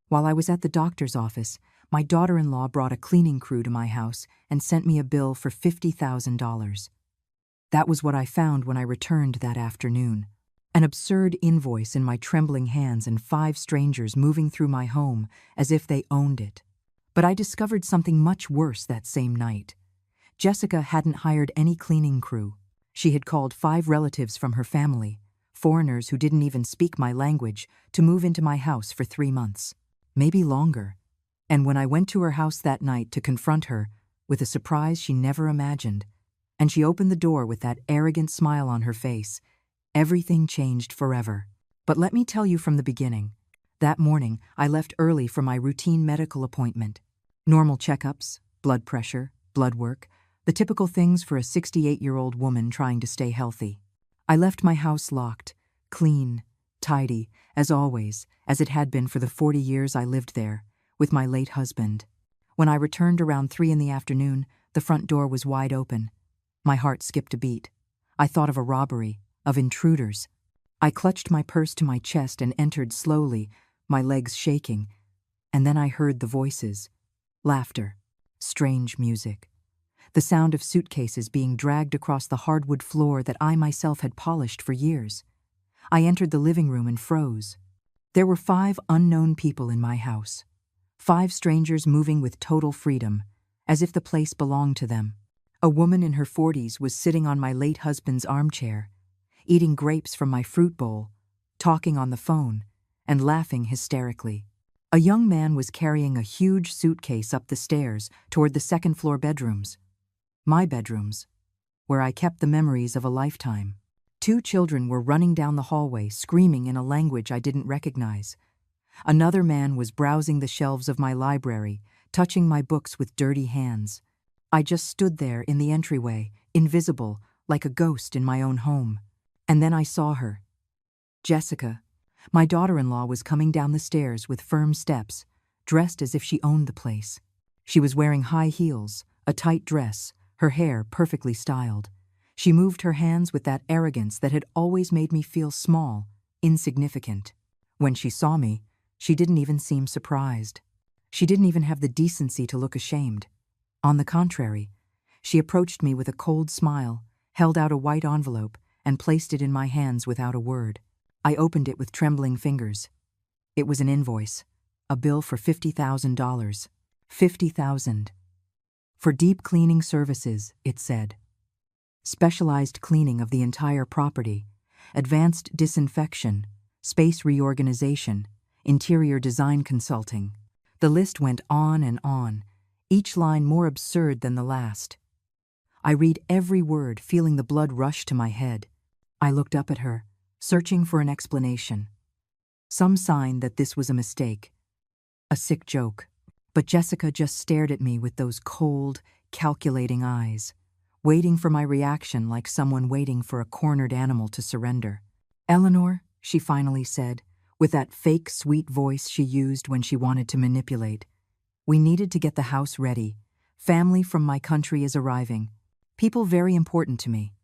While I was at the doctor's office, my daughter-in-law brought a cleaning crew to my house and sent me a bill for $50,000. That was what I found when I returned that afternoon. An absurd invoice in my trembling hands and 5 strangers moving through my home as if they owned it. But I discovered something much worse that same night. Jessica hadn't hired any cleaning crew. She had called 5 relatives from her family, foreigners who didn't even speak my language, to move into my house for 3 months, maybe longer. And when I went to her house that night to confront her, with a surprise she never imagined, and she opened the door with that arrogant smile on her face, everything changed forever. But let me tell you from the beginning. That morning, I left early for my routine medical appointment. Normal checkups, blood pressure, blood work, the typical things for a 68-year-old woman trying to stay healthy. I left my house locked, clean, tidy, as always, as it had been for the 40 years I lived there, with my late husband. When I returned around 3 in the afternoon, the front door was wide open. My heart skipped a beat. I thought of a robbery, of intruders. I clutched my purse to my chest and entered slowly, my legs shaking. And then I heard the voices. Laughter. Strange music. The sound of suitcases being dragged across the hardwood floor that I myself had polished for years. I entered the living room and froze. There were 5 unknown people in my house. 5 strangers moving with total freedom, as if the place belonged to them. A woman in her 40s was sitting on my late husband's armchair, eating grapes from my fruit bowl, talking on the phone, and laughing hysterically. A young man was carrying a huge suitcase up the stairs toward the second-floor bedrooms. My bedrooms, where I kept the memories of a lifetime. 2 children were running down the hallway, screaming in a language I didn't recognize. Another man was browsing the shelves of my library, touching my books with dirty hands. I just stood there in the entryway, invisible, like a ghost in my own home. And then I saw her. Jessica, my daughter-in-law, was coming down the stairs with firm steps, dressed as if she owned the place. She was wearing high heels, a tight dress, her hair perfectly styled. She moved her hands with that arrogance that had always made me feel small, insignificant. When she saw me, she didn't even seem surprised. She didn't even have the decency to look ashamed. On the contrary, she approached me with a cold smile, held out a white envelope, and placed it in my hands without a word. I opened it with trembling fingers. It was an invoice, a bill for $50,000. $50,000. For deep cleaning services, it said. Specialized cleaning of the entire property, advanced disinfection, space reorganization, interior design consulting. The list went on and on, each line more absurd than the last. I read every word, feeling the blood rush to my head. I looked up at her, searching for an explanation. Some sign that this was a mistake, a sick joke. But Jessica just stared at me with those cold, calculating eyes, waiting for my reaction like someone waiting for a cornered animal to surrender. "Eleanor," she finally said, with that fake sweet voice she used when she wanted to manipulate. "We needed to get the house ready. Family from my country is arriving. People very important to me.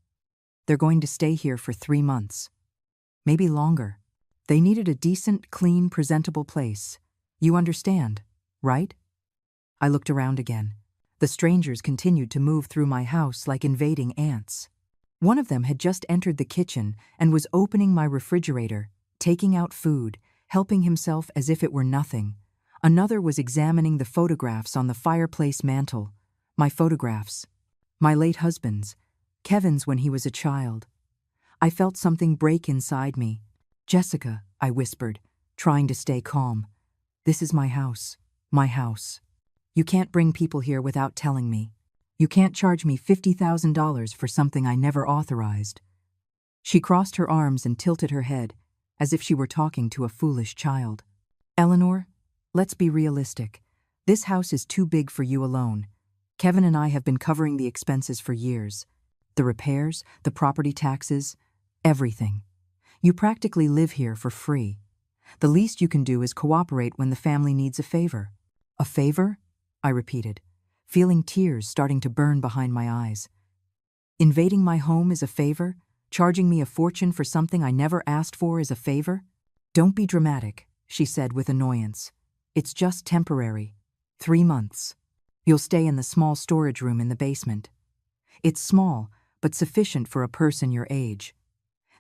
They're going to stay here for 3 months. Maybe longer. They needed a decent, clean, presentable place. You understand, right?" I looked around again. The strangers continued to move through my house like invading ants. One of them had just entered the kitchen and was opening my refrigerator, taking out food, helping himself as if it were nothing. Another was examining the photographs on the fireplace mantel. My photographs. My late husband's. Kevin's when he was a child. I felt something break inside me. "Jessica," I whispered, trying to stay calm. "This is my house. My house. You can't bring people here without telling me. You can't charge me $50,000 for something I never authorized." She crossed her arms and tilted her head, as if she were talking to a foolish child. "Eleanor, let's be realistic. This house is too big for you alone. Kevin and I have been covering the expenses for years. The repairs, the property taxes, everything. You practically live here for free. The least you can do is cooperate when the family needs a favor." "A favor?" I repeated, feeling tears starting to burn behind my eyes. "Invading my home is a favor? Charging me a fortune for something I never asked for is a favor?" "Don't be dramatic," she said with annoyance. It's just temporary. 3 months. You'll stay in the small storage room in the basement. It's small, but sufficient for a person your age.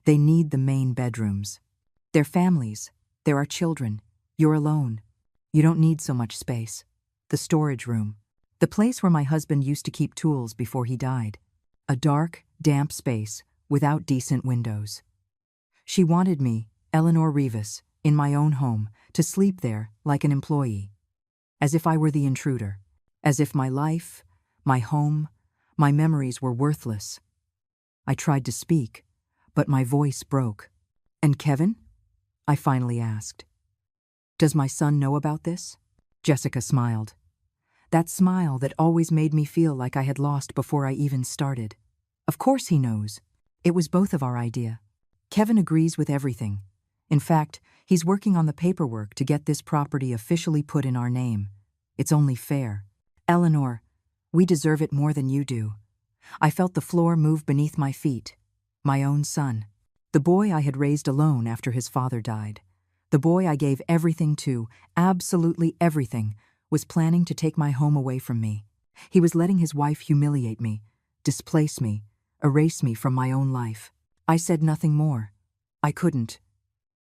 They need the main bedrooms. They're families. There are children. You're alone. You don't need so much space. The storage room. The place where my husband used to keep tools before he died. A dark, damp space without decent windows. She wanted me, Eleanor Rivas, in my own home, to sleep there like an employee. As if I were the intruder. As if my life, my home, my memories were worthless. I tried to speak, but my voice broke. "And Kevin?" I finally asked. "Does my son know about this?" Jessica smiled. That smile that always made me feel like I had lost before I even started. "Of course he knows. It was both of our idea. Kevin agrees with everything. In fact, he's working on the paperwork to get this property officially put in our name. It's only fair. Eleanor, we deserve it more than you do." I felt the floor move beneath my feet. My own son. The boy I had raised alone after his father died. The boy I gave everything to, absolutely everything, was planning to take my home away from me. He was letting his wife humiliate me, displace me, erase me from my own life. I said nothing more. I couldn't.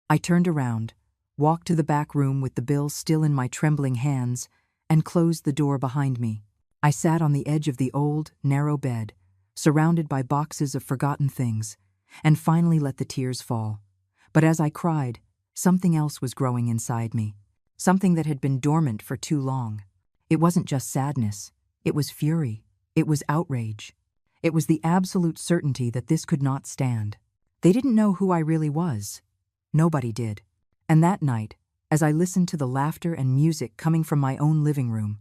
I turned around, walked to the back room with the bill still in my trembling hands, and closed the door behind me. I sat on the edge of the old, narrow bed, surrounded by boxes of forgotten things, and finally let the tears fall. But as I cried, something else was growing inside me, something that had been dormant for too long. It wasn't just sadness. It was fury. It was outrage. It was the absolute certainty that this could not stand. They didn't know who I really was. Nobody did. And that night, as I listened to the laughter and music coming from my own living room,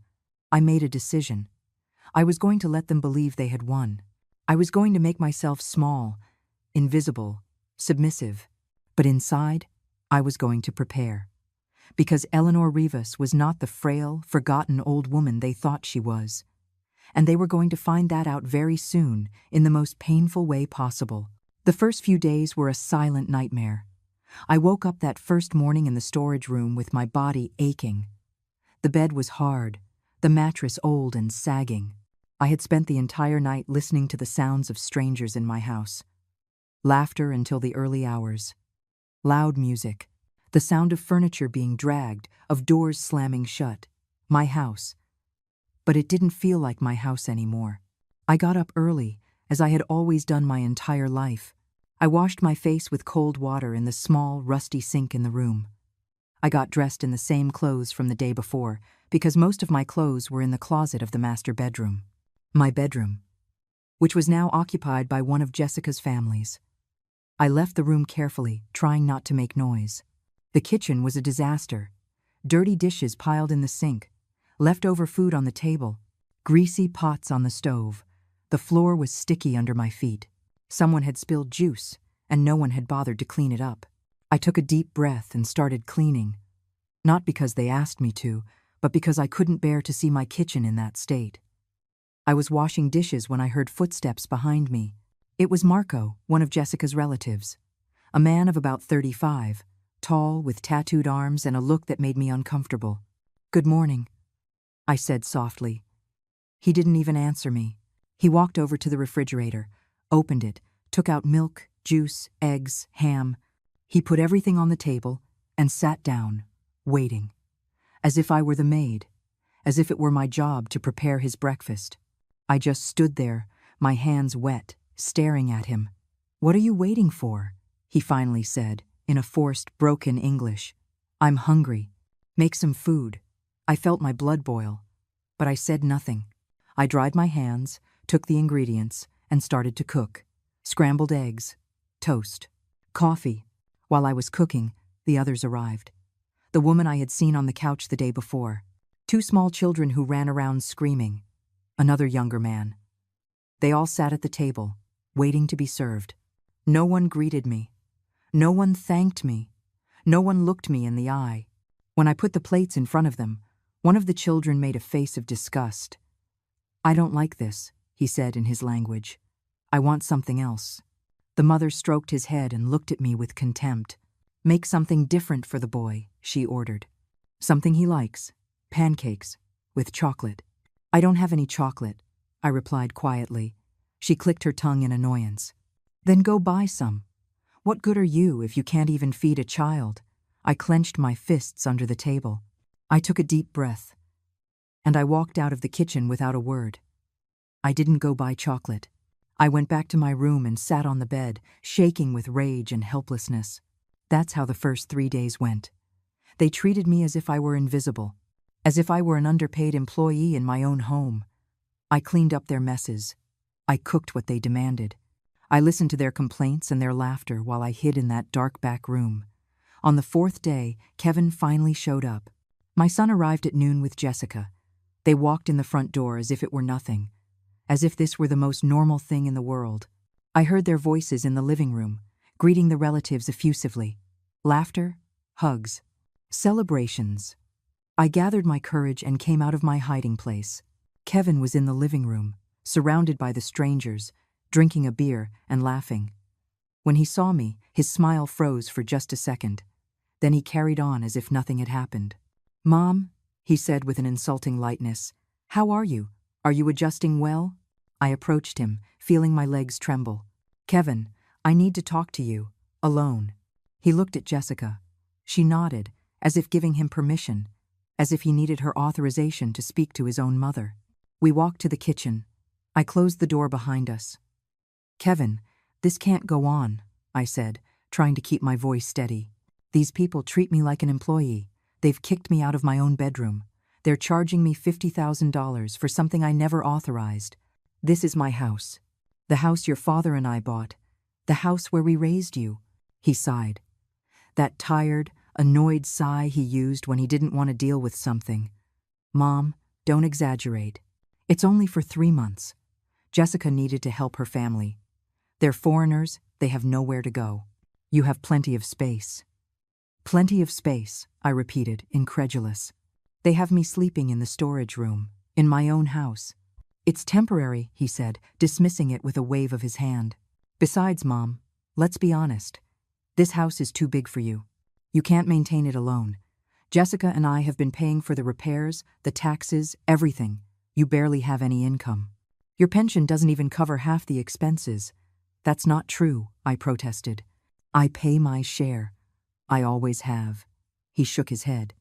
I made a decision. I was going to let them believe they had won. I was going to make myself small, invisible, submissive. But inside, I was going to prepare. Because Eleanor Rivas was not the frail, forgotten old woman they thought she was. And they were going to find that out very soon, in the most painful way possible. The first few days were a silent nightmare. I woke up that first morning in the storage room with my body aching. The bed was hard, the mattress old and sagging. I had spent the entire night listening to the sounds of strangers in my house. Laughter until the early hours. Loud music. The sound of furniture being dragged, of doors slamming shut. My house. But it didn't feel like my house anymore. I got up early, as I had always done my entire life. I washed my face with cold water in the small, rusty sink in the room. I got dressed in the same clothes from the day before, because most of my clothes were in the closet of the master bedroom. My bedroom, which was now occupied by one of Jessica's families. I left the room carefully, trying not to make noise. The kitchen was a disaster. Dirty dishes piled in the sink, leftover food on the table, greasy pots on the stove. The floor was sticky under my feet. Someone had spilled juice, and no one had bothered to clean it up. I took a deep breath and started cleaning. Not because they asked me to, but because I couldn't bear to see my kitchen in that state. I was washing dishes when I heard footsteps behind me. It was Marco, one of Jessica's relatives. A man of about 35, tall, with tattooed arms and a look that made me uncomfortable. "Good morning," I said softly. He didn't even answer me. He walked over to the refrigerator, opened it, took out milk, juice, eggs, ham. He put everything on the table and sat down, waiting. As if I were the maid, as if it were my job to prepare his breakfast. I just stood there, my hands wet, staring at him. "What are you waiting for?" he finally said, in a forced, broken English. "I'm hungry. Make some food." I felt my blood boil, but I said nothing. I dried my hands, took the ingredients, and started to cook. Scrambled eggs, toast, coffee. While I was cooking, the others arrived. The woman I had seen on the couch the day before. 2 small children who ran around screaming. Another younger man. They all sat at the table, waiting to be served. No one greeted me. No one thanked me. No one looked me in the eye. When I put the plates in front of them, one of the children made a face of disgust. "I don't like this," he said in his language. "I want something else." The mother stroked his head and looked at me with contempt. "Make something different for the boy," she ordered. Something he likes. Pancakes. With chocolate. I don't have any chocolate, I replied quietly. She clicked her tongue in annoyance. Then go buy some. What good are you if you can't even feed a child? I clenched my fists under the table. I took a deep breath. And I walked out of the kitchen without a word. I didn't go buy chocolate. I went back to my room and sat on the bed, shaking with rage and helplessness. That's how the first 3 days went. They treated me as if I were invisible, as if I were an underpaid employee in my own home. I cleaned up their messes. I cooked what they demanded. I listened to their complaints and their laughter while I hid in that dark back room. On the 4th day, Kevin finally showed up. My son arrived at noon with Jessica. They walked in the front door as if it were nothing, as if this were the most normal thing in the world. I heard their voices in the living room, greeting the relatives effusively. Laughter, hugs, celebrations. I gathered my courage and came out of my hiding place. Kevin was in the living room, surrounded by the strangers, drinking a beer and laughing. When he saw me, his smile froze for just a second. Then he carried on as if nothing had happened. "Mom," he said with an insulting lightness, "how are you? Are you adjusting well?" I approached him, feeling my legs tremble. "Kevin, I need to talk to you, alone." He looked at Jessica. She nodded, as if giving him permission, as if he needed her authorization to speak to his own mother. We walked to the kitchen. I closed the door behind us. "Kevin, this can't go on," I said, trying to keep my voice steady. "These people treat me like an employee. They've kicked me out of my own bedroom. They're charging me $50,000 for something I never authorized. This is my house. The house your father and I bought. The house where we raised you." He sighed. That tired, annoyed sigh he used when he didn't want to deal with something. "Mom, don't exaggerate. It's only for 3 months. Jessica needed to help her family. They're foreigners, they have nowhere to go. You have plenty of space." "Plenty of space," I repeated, incredulous. "They have me sleeping in the storage room, in my own house." "It's temporary," he said, dismissing it with a wave of his hand. "Besides, Mom, let's be honest. This house is too big for you. You can't maintain it alone. Jessica and I have been paying for the repairs, the taxes, everything. You barely have any income. Your pension doesn't even cover half the expenses." "That's not true," I protested. "I pay my share. I always have." He shook his head.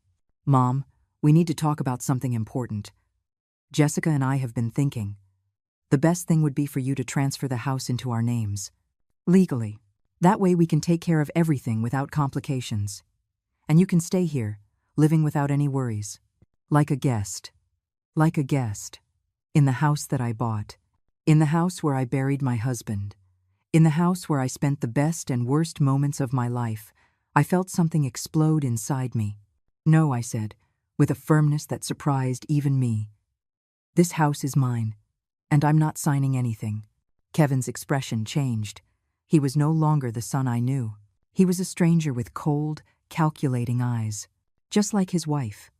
"Mom, we need to talk about something important. Jessica and I have been thinking. The best thing would be for you to transfer the house into our names. Legally. That way we can take care of everything without complications. And you can stay here, living without any worries. Like a guest. Like a guest. In the house that I bought. In the house where I buried my husband. In the house where I spent the best and worst moments of my life." I felt something explode inside me. "No," I said, with a firmness that surprised even me. "This house is mine, and I'm not signing anything." Kevin's expression changed. He was no longer the son I knew. He was a stranger with cold, calculating eyes, just like his wife.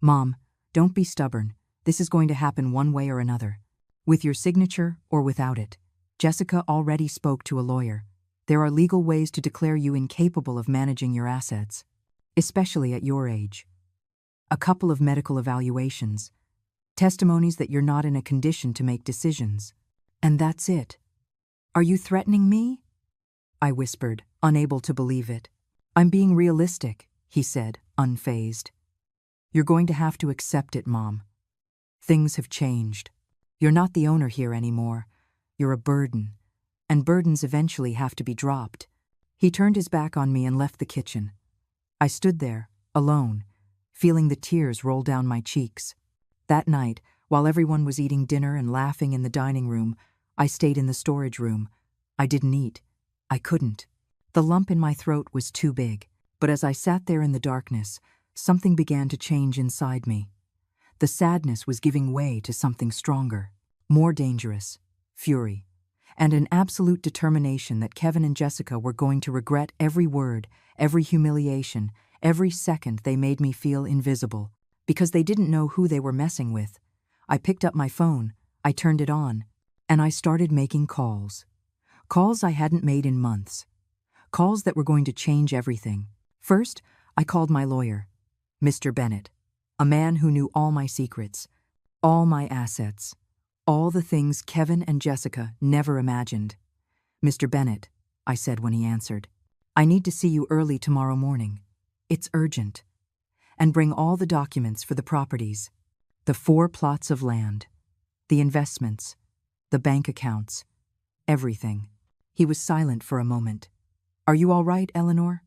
"Mom, don't be stubborn. This is going to happen one way or another. With your signature or without it." Jessica already spoke to a lawyer. "There are legal ways to declare you incapable of managing your assets, especially at your age. A couple of medical evaluations, testimonies that you're not in a condition to make decisions. And that's it." "Are you threatening me?" I whispered, unable to believe it. "I'm being realistic," he said, unfazed. "You're going to have to accept it, Mom. Things have changed. You're not the owner here anymore. You're a burden. And burdens eventually have to be dropped." He turned his back on me and left the kitchen. I stood there, alone, feeling the tears roll down my cheeks. That night, while everyone was eating dinner and laughing in the dining room, I stayed in the storage room. I didn't eat. I couldn't. The lump in my throat was too big. But as I sat there in the darkness, something began to change inside me. The sadness was giving way to something stronger, more dangerous, fury, and an absolute determination that Kevin and Jessica were going to regret every word, every humiliation, every second they made me feel invisible, because they didn't know who they were messing with. I picked up my phone, I turned it on, and I started making calls. Calls I hadn't made in months. Calls that were going to change everything. First, I called my lawyer. Mr. Bennett, a man who knew all my secrets, all my assets, all the things Kevin and Jessica never imagined. Mr. Bennett, I said when he answered, I need to see you early tomorrow morning. It's urgent. And bring all the documents for the properties, the 4 plots of land, the investments, the bank accounts, everything. He was silent for a moment. Are you all right, Eleanor?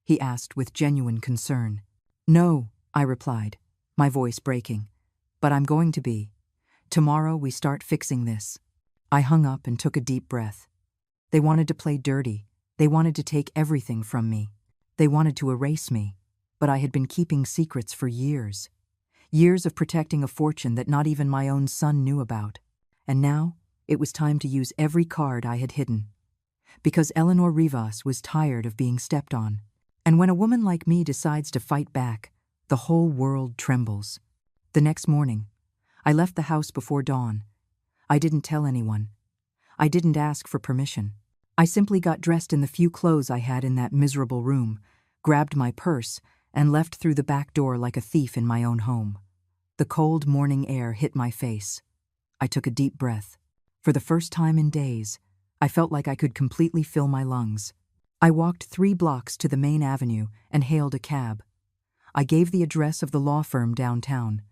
He asked with genuine concern. No, I replied, my voice breaking. But I'm going to be. Tomorrow we start fixing this. I hung up and took a deep breath. They wanted to play dirty. They wanted to take everything from me. They wanted to erase me. But I had been keeping secrets for years. Years of protecting a fortune that not even my own son knew about. And now, it was time to use every card I had hidden. Because Eleanor Rivas was tired of being stepped on. And when a woman like me decides to fight back, the whole world trembles. The next morning, I left the house before dawn. I didn't tell anyone. I didn't ask for permission. I simply got dressed in the few clothes I had in that miserable room, grabbed my purse, and left through the back door like a thief in my own home. The cold morning air hit my face. I took a deep breath. For the first time in days, I felt like I could completely fill my lungs. I walked 3 blocks to the main avenue and hailed a cab. I gave the address of the law firm downtown,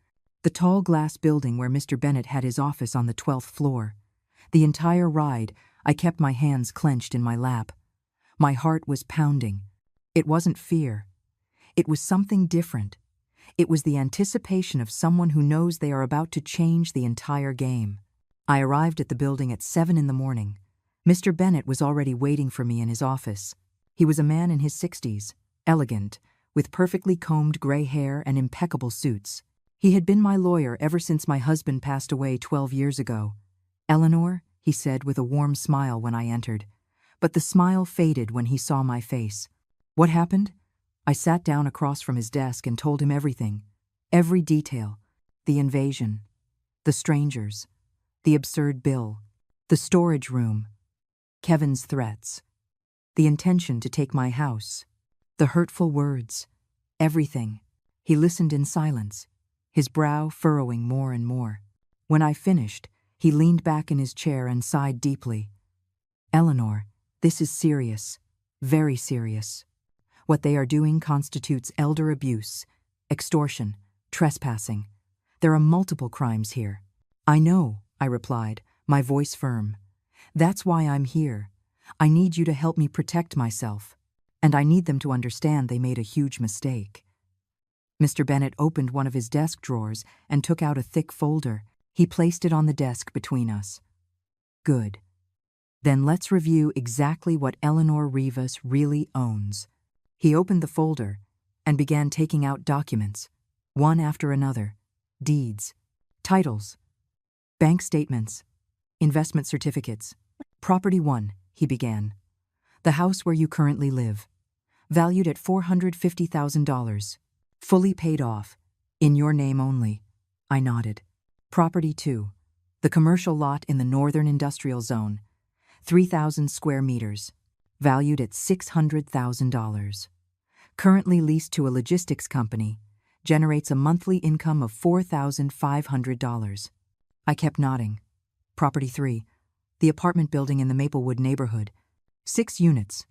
the tall glass building where Mr. Bennett had his office on the 12th floor. The entire ride, I kept my hands clenched in my lap. My heart was pounding. It wasn't fear. It was something different. It was the anticipation of someone who knows they are about to change the entire game. I arrived at the building at 7 in the morning. Mr. Bennett was already waiting for me in his office. He was a man in his 60s, elegant, with perfectly combed gray hair and impeccable suits. He had been my lawyer ever since my husband passed away 12 years ago. Eleanor, he said with a warm smile when I entered. But the smile faded when he saw my face. What happened? I sat down across from his desk and told him everything. Every detail. The invasion. The strangers. The absurd bill. The storage room. Kevin's threats. The intention to take my house. The hurtful words. Everything. He listened in silence, his brow furrowing more and more. When I finished, he leaned back in his chair and sighed deeply. Eleanor, this is serious. Very serious. What they are doing constitutes elder abuse, extortion, trespassing. There are multiple crimes here. I know, I replied, my voice firm. That's why I'm here. I need you to help me protect myself. And I need them to understand they made a huge mistake. Mr. Bennett opened one of his desk drawers and took out a thick folder. He placed it on the desk between us. Good. Then let's review exactly what Eleanor Rivas really owns. He opened the folder and began taking out documents, one after another, deeds, titles, bank statements, investment certificates. Property 1, he began. The house where you currently live, valued at $450,000, fully paid off, in your name only. I nodded. Property 2, the commercial lot in the Northern Industrial Zone, 3,000 square meters, valued at $600,000. Currently leased to a logistics company, generates a monthly income of $4,500. I kept nodding. Property 3, the apartment building in the Maplewood neighborhood, 6 units,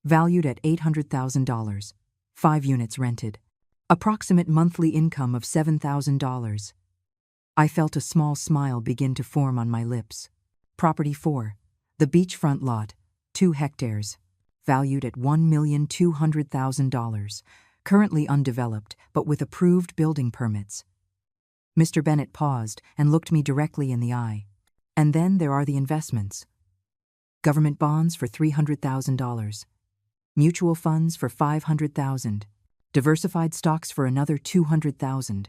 valued at $800,000, 5 units rented, approximate monthly income of $7,000. I felt a small smile begin to form on my lips. Property 4, the beachfront lot, 2 hectares, valued at $1,200,000, currently undeveloped but with approved building permits. Mr. Bennett paused and looked me directly in the eye. And then there are the investments. Government bonds for $300,000, mutual funds for $500,000, diversified stocks for another $200,000,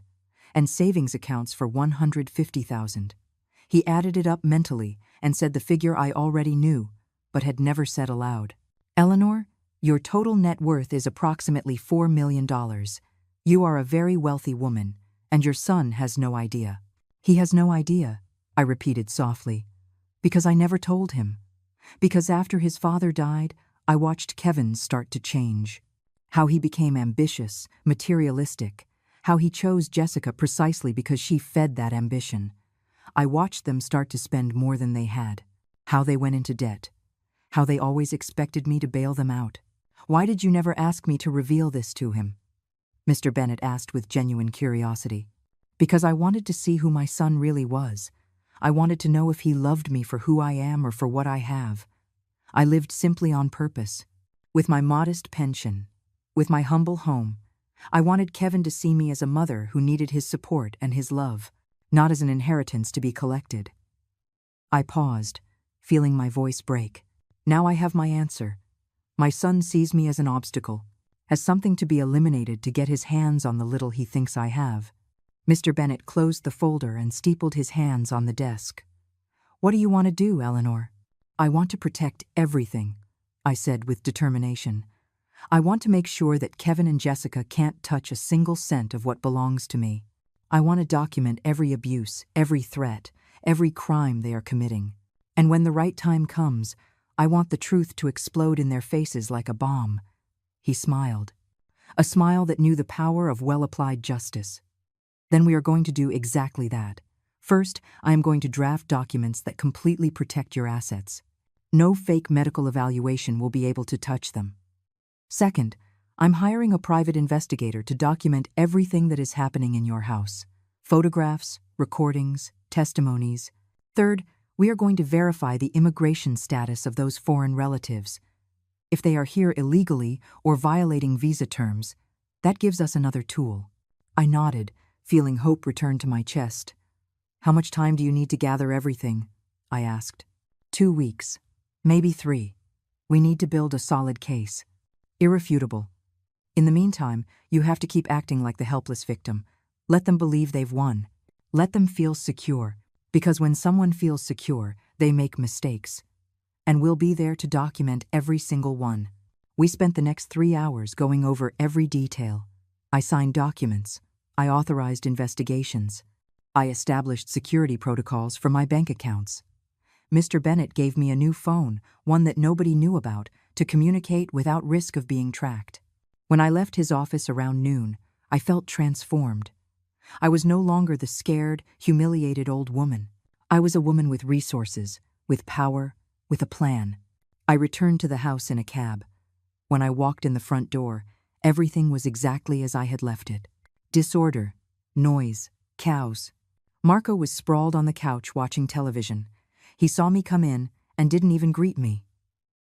and savings accounts for $150,000. He added it up mentally and said the figure I already knew, but had never said aloud. Eleanor, your total net worth is approximately $4 million. You are a very wealthy woman, and your son has no idea. He has no idea, I repeated softly, because I never told him. Because after his father died, I watched Kevin start to change. How he became ambitious, materialistic, how he chose Jessica precisely because she fed that ambition. I watched them start to spend more than they had, how they went into debt, how they always expected me to bail them out. Why did you never ask me to reveal this to him? Mr. Bennet asked with genuine curiosity. Because I wanted to see who my son really was. I wanted to know if he loved me for who I am or for what I have. I lived simply on purpose. With my modest pension, with my humble home, I wanted Kevin to see me as a mother who needed his support and his love, not as an inheritance to be collected. I paused, feeling my voice break. Now I have my answer. My son sees me as an obstacle, as something to be eliminated to get his hands on the little he thinks I have. Mr. Bennet closed the folder and steepled his hands on the desk. What do you want to do, Eleanor? I want to protect everything, I said with determination. I want to make sure that Kevin and Jessica can't touch a single cent of what belongs to me. I want to document every abuse, every threat, every crime they are committing. And when the right time comes, I want the truth to explode in their faces like a bomb. He smiled, a smile that knew the power of well-applied justice. Then we are going to do exactly that. First, I am going to draft documents that completely protect your assets. No fake medical evaluation will be able to touch them. Second, I'm hiring a private investigator to document everything that is happening in your house. Photographs, recordings, testimonies. Third, we are going to verify the immigration status of those foreign relatives. If they are here illegally or violating visa terms, that gives us another tool. I nodded, feeling hope return to my chest. How much time do you need to gather everything? I asked. 2 weeks, maybe 3. We need to build a solid case. Irrefutable. In the meantime, you have to keep acting like the helpless victim. Let them believe they've won. Let them feel secure, because when someone feels secure, they make mistakes. And we'll be there to document every single one. We spent the next 3 hours going over every detail. I signed documents. I authorized investigations. I established security protocols for my bank accounts. Mr. Bennet gave me a new phone, one that nobody knew about, to communicate without risk of being tracked. When I left his office around noon, I felt transformed. I was no longer the scared, humiliated old woman. I was a woman with resources, with power, with a plan. I returned to the house in a cab. When I walked in the front door, everything was exactly as I had left it. Disorder, noise, cows. Marco was sprawled on the couch watching television. He saw me come in and didn't even greet me.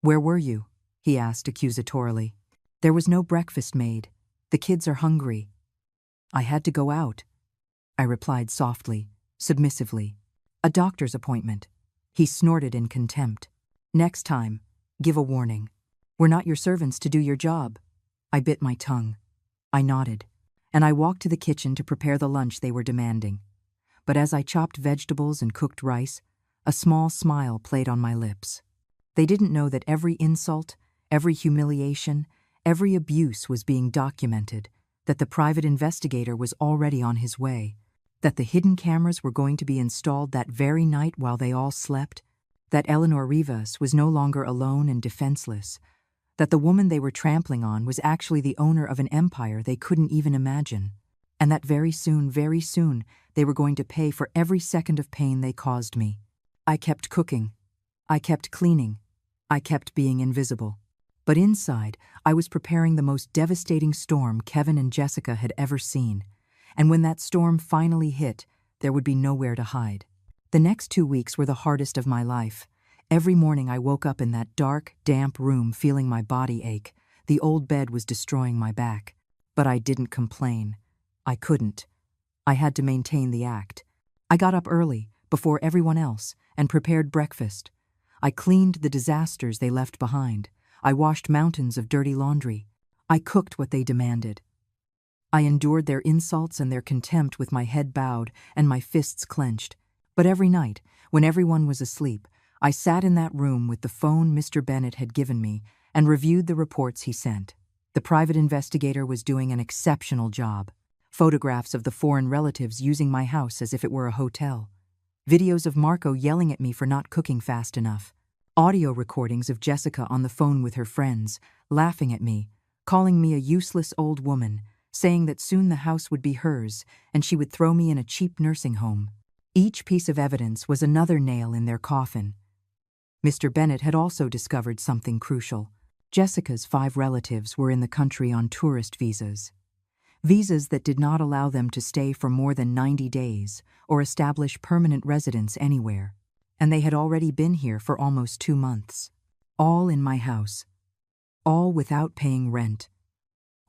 "Where were you?" he asked accusatorily. "There was no breakfast made. The kids are hungry." "I had to go out," I replied softly, submissively. "A doctor's appointment." He snorted in contempt. "Next time, give a warning. We're not your servants to do your job." I bit my tongue. I nodded, and I walked to the kitchen to prepare the lunch they were demanding. But as I chopped vegetables and cooked rice, a small smile played on my lips. They didn't know that every insult, every humiliation, every abuse was being documented, that the private investigator was already on his way, that the hidden cameras were going to be installed that very night while they all slept, that Eleanor Rivas was no longer alone and defenseless, that the woman they were trampling on was actually the owner of an empire they couldn't even imagine, and that very soon, they were going to pay for every second of pain they caused me. I kept cooking. I kept cleaning. I kept being invisible. But inside, I was preparing the most devastating storm Kevin and Jessica had ever seen. And when that storm finally hit, there would be nowhere to hide. The next 2 weeks were the hardest of my life. Every morning I woke up in that dark, damp room feeling my body ache. The old bed was destroying my back. But I didn't complain. I couldn't. I had to maintain the act. I got up early, before everyone else, and prepared breakfast. I cleaned the disasters they left behind. I washed mountains of dirty laundry. I cooked what they demanded. I endured their insults and their contempt with my head bowed and my fists clenched. But every night, when everyone was asleep, I sat in that room with the phone Mr. Bennet had given me and reviewed the reports he sent. The private investigator was doing an exceptional job. Photographs of the foreign relatives using my house as if it were a hotel. Videos of Marco yelling at me for not cooking fast enough. Audio recordings of Jessica on the phone with her friends, laughing at me, calling me a useless old woman, saying that soon the house would be hers and she would throw me in a cheap nursing home. Each piece of evidence was another nail in their coffin. Mr. Bennett had also discovered something crucial. Jessica's 5 relatives were in the country on tourist visas. Visas that did not allow them to stay for more than 90 days or establish permanent residence anywhere. And they had already been here for almost 2 months. All in my house. All without paying rent.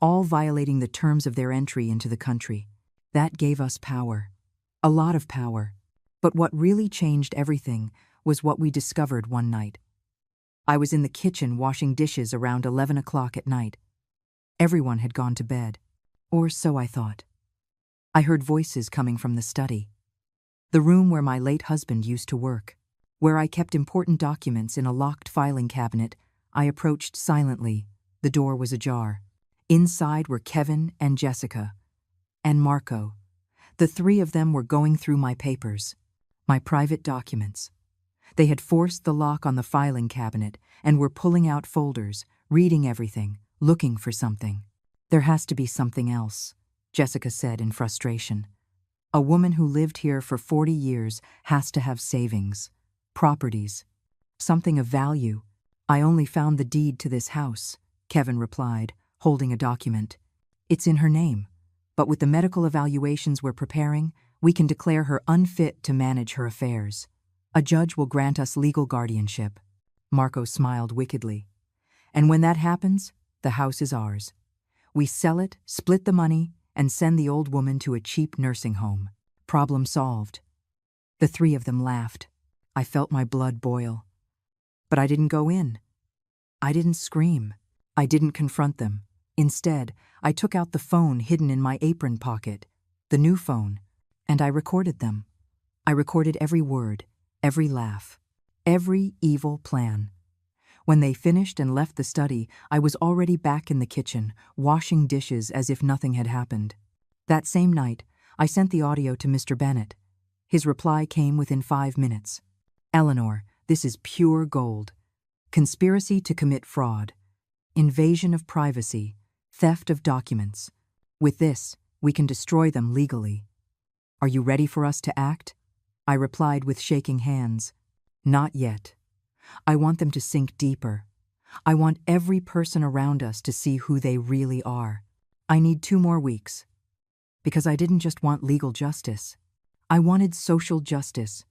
All violating the terms of their entry into the country. That gave us power. A lot of power. But what really changed everything was what we discovered one night. I was in the kitchen washing dishes around 11 o'clock at night. Everyone had gone to bed. Or so I thought. I heard voices coming from the study. The room where my late husband used to work. Where I kept important documents in a locked filing cabinet. I approached silently. The door was ajar. Inside were Kevin and Jessica. And Marco. The 3 of them were going through my papers. My private documents. They had forced the lock on the filing cabinet and were pulling out folders, reading everything, looking for something. There has to be something else, Jessica said in frustration. A woman who lived here for 40 years has to have savings, properties, something of value. I only found the deed to this house, Kevin replied, holding a document. It's in her name, but with the medical evaluations we're preparing, we can declare her unfit to manage her affairs. A judge will grant us legal guardianship. Marco smiled wickedly. And when that happens, the house is ours. We sell it, split the money, and send the old woman to a cheap nursing home. Problem solved. The 3 of them laughed. I felt my blood boil. But I didn't go in. I didn't scream. I didn't confront them. Instead, I took out the phone hidden in my apron pocket, the new phone, and I recorded them. I recorded every word, every laugh, every evil plan. When they finished and left the study, I was already back in the kitchen, washing dishes as if nothing had happened. That same night, I sent the audio to Mr. Bennett. His reply came within 5 minutes. Eleanor, this is pure gold. Conspiracy to commit fraud. Invasion of privacy. Theft of documents. With this, we can destroy them legally. Are you ready for us to act? I replied with shaking hands. Not yet. I want them to sink deeper. I want every person around us to see who they really are. I need 2 more weeks. Because I didn't just want legal justice. I wanted social justice.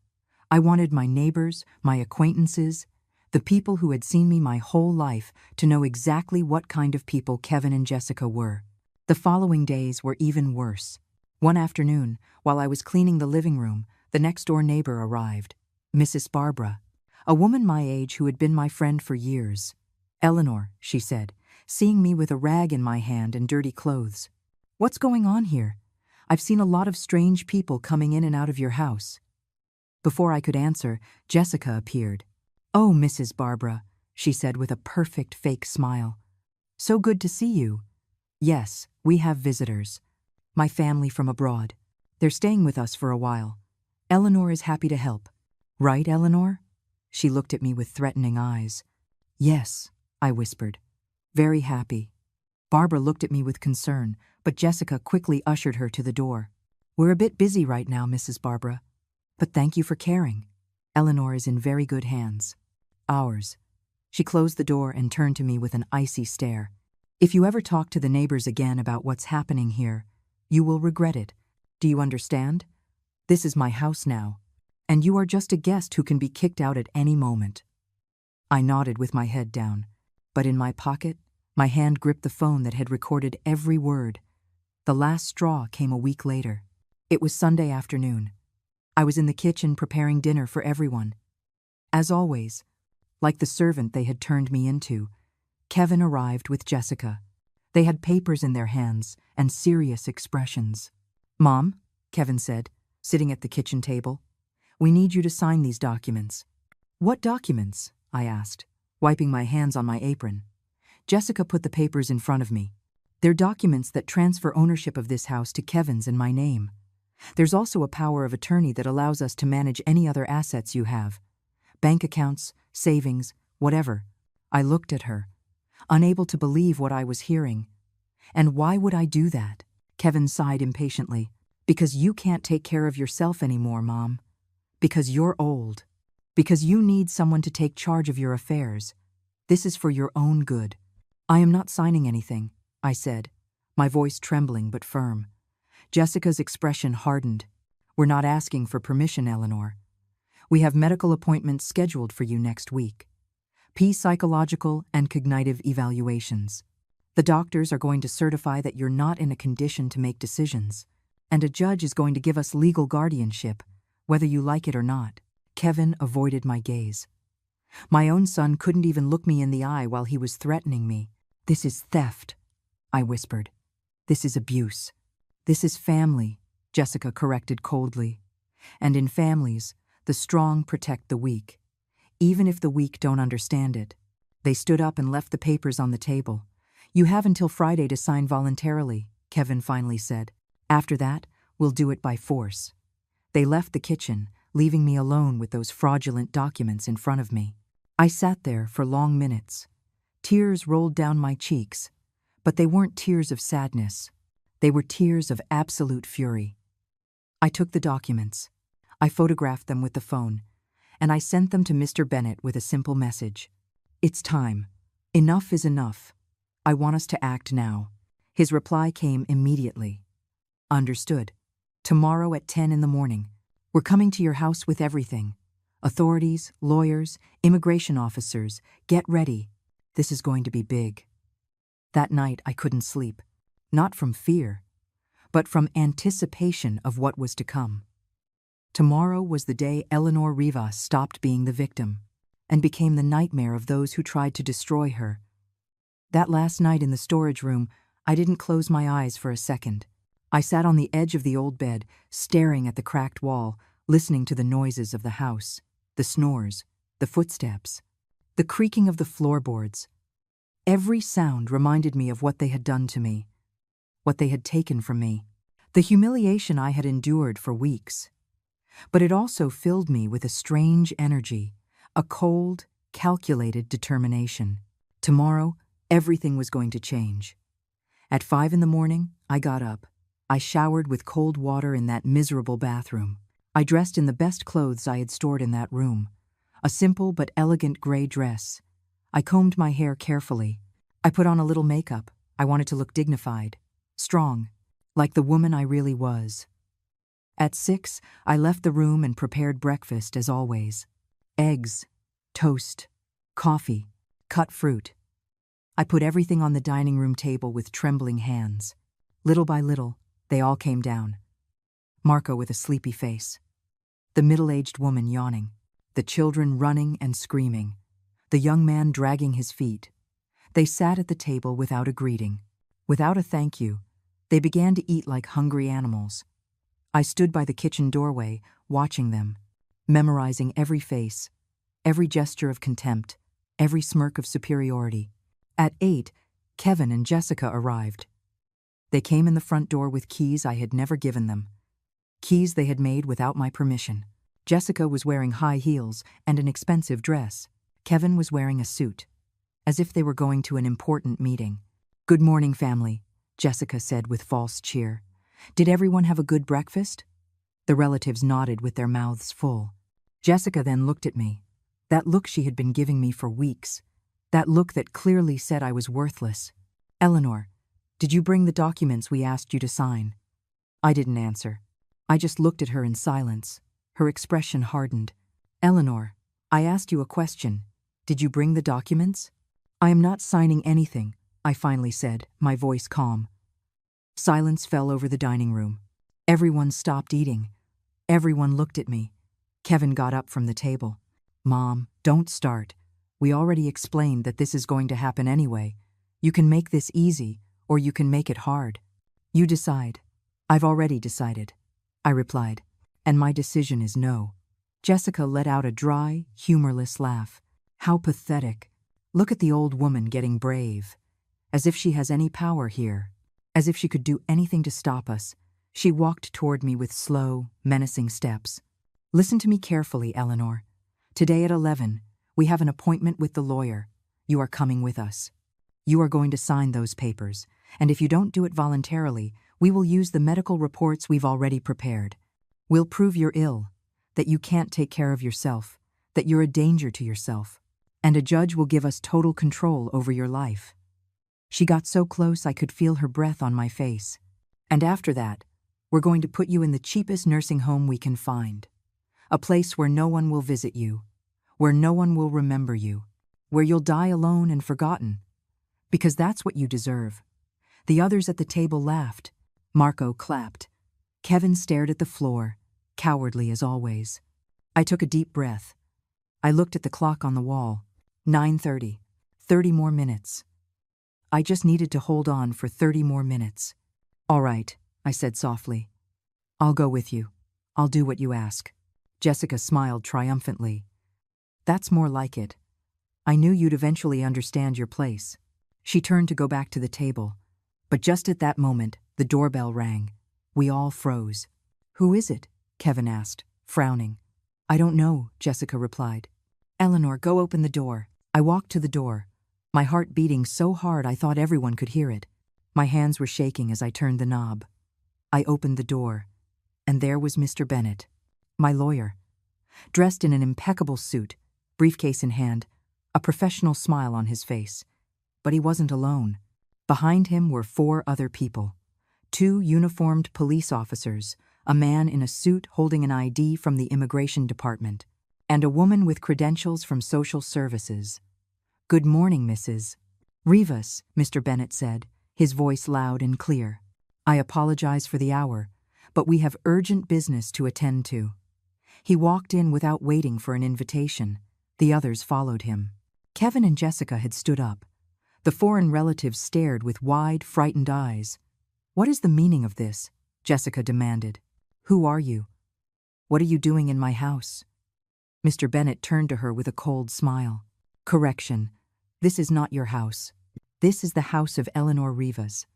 I wanted my neighbors, my acquaintances, the people who had seen me my whole life to know exactly what kind of people Kevin and Jessica were. The following days were even worse. One afternoon, while I was cleaning the living room, the next-door neighbor arrived, Mrs. Barbara, a woman my age who had been my friend for years. Eleanor, she said, seeing me with a rag in my hand and dirty clothes. What's going on here? I've seen a lot of strange people coming in and out of your house. Before I could answer, Jessica appeared. Oh, Mrs. Barbara, she said with a perfect fake smile. So good to see you. Yes, we have visitors. My family from abroad. They're staying with us for a while. Eleanor is happy to help. Right, Eleanor? She looked at me with threatening eyes. Yes, I whispered. Very happy. Barbara looked at me with concern, but Jessica quickly ushered her to the door. We're a bit busy right now, Mrs. Barbara. But thank you for caring. Eleanor is in very good hands. Ours. She closed the door and turned to me with an icy stare. If you ever talk to the neighbors again about what's happening here, you will regret it. Do you understand? This is my house now, and you are just a guest who can be kicked out at any moment. I nodded with my head down, but in my pocket, my hand gripped the phone that had recorded every word. The last straw came a week later. It was Sunday afternoon. I was in the kitchen preparing dinner for everyone. As always, like the servant they had turned me into, Kevin arrived with Jessica. They had papers in their hands and serious expressions. Mom, Kevin said, sitting at the kitchen table, we need you to sign these documents. What documents? I asked, wiping my hands on my apron. Jessica put the papers in front of me. They're documents that transfer ownership of this house to Kevin's in my name. There's also a power of attorney that allows us to manage any other assets you have. Bank accounts, savings, whatever. I looked at her, unable to believe what I was hearing. And why would I do that? Kevin sighed impatiently. Because you can't take care of yourself anymore, Mom. Because you're old. Because you need someone to take charge of your affairs. This is for your own good. I am not signing anything, I said, my voice trembling but firm. Jessica's expression hardened. We're not asking for permission, Eleanor. We have medical appointments scheduled for you next week. Psychological and cognitive evaluations. The doctors are going to certify that you're not in a condition to make decisions, and a judge is going to give us legal guardianship, whether you like it or not. Kevin avoided my gaze. My own son couldn't even look me in the eye while he was threatening me. This is theft, I whispered. This is abuse. This is family, Jessica corrected coldly. And in families, the strong protect the weak, even if the weak don't understand it. They stood up and left the papers on the table. You have until Friday to sign voluntarily, Kevin finally said. After that, we'll do it by force. They left the kitchen, leaving me alone with those fraudulent documents in front of me. I sat there for long minutes. Tears rolled down my cheeks, but they weren't tears of sadness. They were tears of absolute fury. I took the documents. I photographed them with the phone, and I sent them to Mr. Bennett with a simple message. It's time. Enough is enough. I want us to act now. His reply came immediately. Understood. Tomorrow at 10 in the morning. We're coming to your house with everything. Authorities, lawyers, immigration officers, get ready. This is going to be big. That night I couldn't sleep, not from fear, but from anticipation of what was to come. Tomorrow was the day Eleanor Rivas stopped being the victim and became the nightmare of those who tried to destroy her. That last night in the storage room, I didn't close my eyes for a second. I sat on the edge of the old bed, staring at the cracked wall, listening to the noises of the house, the snores, the footsteps, the creaking of the floorboards. Every sound reminded me of what they had done to me, what they had taken from me, the humiliation I had endured for weeks. But it also filled me with a strange energy, a cold, calculated determination. Tomorrow, everything was going to change. At 5 in the morning, I got up. I showered with cold water in that miserable bathroom. I dressed in the best clothes I had stored in that room, a simple but elegant gray dress. I combed my hair carefully. I put on a little makeup. I wanted to look dignified, strong, like the woman I really was. At 6, I left the room and prepared breakfast as always. Eggs, toast, coffee, cut fruit. I put everything on the dining room table with trembling hands. Little by little, they all came down. Marco with a sleepy face. The middle-aged woman yawning. The children running and screaming. The young man dragging his feet. They sat at the table without a greeting. Without a thank you, they began to eat like hungry animals. I stood by the kitchen doorway, watching them, memorizing every face, every gesture of contempt, every smirk of superiority. At 8, Kevin and Jessica arrived. They came in the front door with keys I had never given them. Keys they had made without my permission. Jessica was wearing high heels and an expensive dress. Kevin was wearing a suit, as if they were going to an important meeting. "Good morning, family," Jessica said with false cheer. "Did everyone have a good breakfast?" The relatives nodded with their mouths full. Jessica then looked at me. That look she had been giving me for weeks. That look that clearly said I was worthless. "Eleanor, did you bring the documents we asked you to sign?" I didn't answer. I just looked at her in silence. Her expression hardened. "Eleanor, I asked you a question. Did you bring the documents?" "I am not signing anything," I finally said, my voice calm. Silence fell over the dining room. Everyone stopped eating. Everyone looked at me. Kevin got up from the table. "Mom, don't start. We already explained that this is going to happen anyway. You can make this easy, or you can make it hard. You decide." "I've already decided," I replied, "and my decision is no." Jessica let out a dry, humorless laugh. How pathetic. Look at the old woman getting brave. As if she has any power here. As if she could do anything to stop us. She walked toward me with slow, menacing steps. "Listen to me carefully, Eleanor. Today at 11, we have an appointment with the lawyer. You are coming with us." You are going to sign those papers, and if you don't do it voluntarily, we will use the medical reports we've already prepared. We'll prove you're ill, that you can't take care of yourself, that you're a danger to yourself, and a judge will give us total control over your life." She got so close I could feel her breath on my face. "And after that, we're going to put you in the cheapest nursing home we can find. A place where no one will visit you, where no one will remember you, where you'll die alone and forgotten. Because that's what you deserve." The others at the table laughed. Marco clapped. Kevin stared at the floor, cowardly as always. I took a deep breath. I looked at the clock on the wall. 9:30. 30 more minutes. I just needed to hold on for 30 more minutes. "All right," I said softly. "I'll go with you. I'll do what you ask." Jessica smiled triumphantly. "That's more like it. I knew you'd eventually understand your place." She turned to go back to the table, but just at that moment, the doorbell rang. We all froze. "Who is it?" Kevin asked, frowning. "I don't know," Jessica replied. "Eleanor, go open the door." I walked to the door, my heart beating so hard I thought everyone could hear it. My hands were shaking as I turned the knob. I opened the door, and there was Mr. Bennett, my lawyer, dressed in an impeccable suit, briefcase in hand, a professional smile on his face. But he wasn't alone. Behind him were 4 other people. 2 uniformed police officers, a man in a suit holding an ID from the immigration department, and a woman with credentials from social services. "Good morning, Mrs. Rivas," Mr. Bennett said, his voice loud and clear. "I apologize for the hour, but we have urgent business to attend to." He walked in without waiting for an invitation. The others followed him. Kevin and Jessica had stood up. The foreign relatives stared with wide, frightened eyes. "What is the meaning of this?" Jessica demanded. "Who are you? What are you doing in my house?" Mr. Bennett turned to her with a cold smile. "Correction. This is not your house. This is the house of Eleanor Rivas.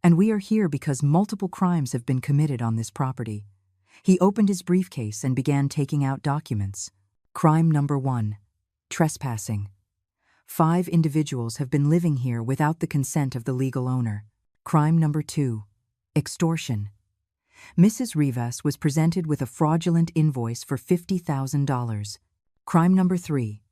And we are here because multiple crimes have been committed on this property." He opened his briefcase and began taking out documents. Crime number 1. Trespassing. 5 individuals have been living here without the consent of the legal owner. Crime number 2. Extortion. Mrs. Rivas was presented with a fraudulent invoice for $50,000. Crime number 3.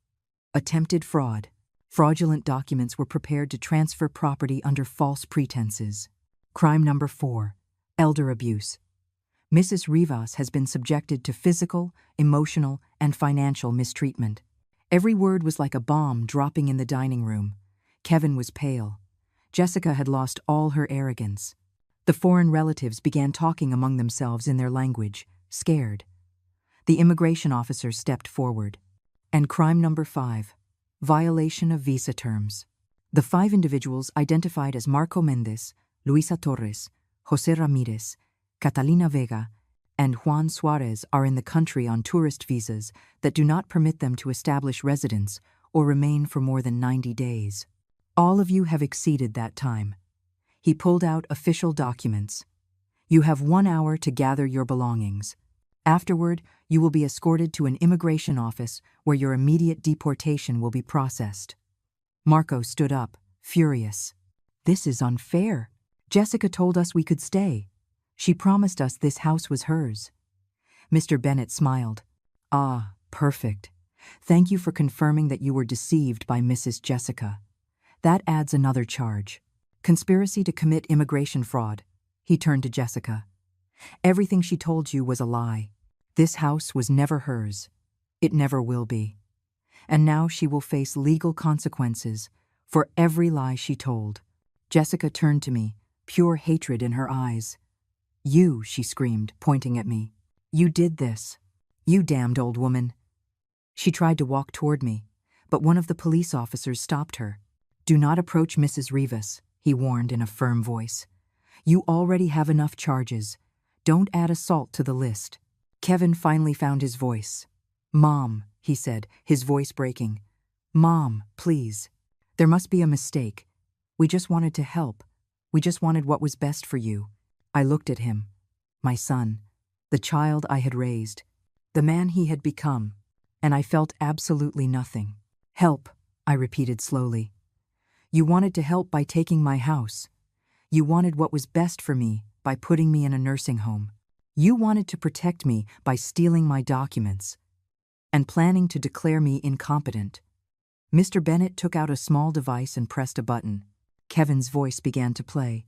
Attempted fraud. Fraudulent documents were prepared to transfer property under false pretenses. Crime number 4. Elder abuse. Mrs. Rivas has been subjected to physical, emotional, and financial mistreatment. Every word was like a bomb dropping in the dining room. Kevin was pale. Jessica had lost all her arrogance. The foreign relatives began talking among themselves in their language, scared. The immigration officer stepped forward. And crime number 5. Violation of visa terms. The 5 individuals identified as Marco Mendez, Luisa Torres, José Ramirez, Catalina Vega, and Juan Suarez are in the country on tourist visas that do not permit them to establish residence or remain for more than 90 days. All of you have exceeded that time. He pulled out official documents. You have 1 hour to gather your belongings. Afterward, you will be escorted to an immigration office where your immediate deportation will be processed. Marco stood up, furious. "This is unfair. Jessica told us we could stay. She promised us this house was hers." Mr. Bennett smiled. "Ah, perfect. Thank you for confirming that you were deceived by Mrs. Jessica. That adds another charge. Conspiracy to commit immigration fraud." He turned to Jessica. "Everything she told you was a lie. This house was never hers. It never will be. And now she will face legal consequences for every lie she told." Jessica turned to me, pure hatred in her eyes. "You," she screamed, pointing at me. "You did this. You damned old woman." She tried to walk toward me, but one of the police officers stopped her. "Do not approach Mrs. Rivas," he warned in a firm voice. "You already have enough charges. Don't add assault to the list." Kevin finally found his voice. "Mom," he said, his voice breaking. "Mom, please. There must be a mistake. We just wanted to help. We just wanted what was best for you." I looked at him, my son, the child I had raised, the man he had become, and I felt absolutely nothing. "Help," I repeated slowly. You wanted to help by taking my house. You wanted what was best for me by putting me in a nursing home. You wanted to protect me by stealing my documents and planning to declare me incompetent. Mr. Bennett took out a small device and pressed a button. Kevin's voice began to play.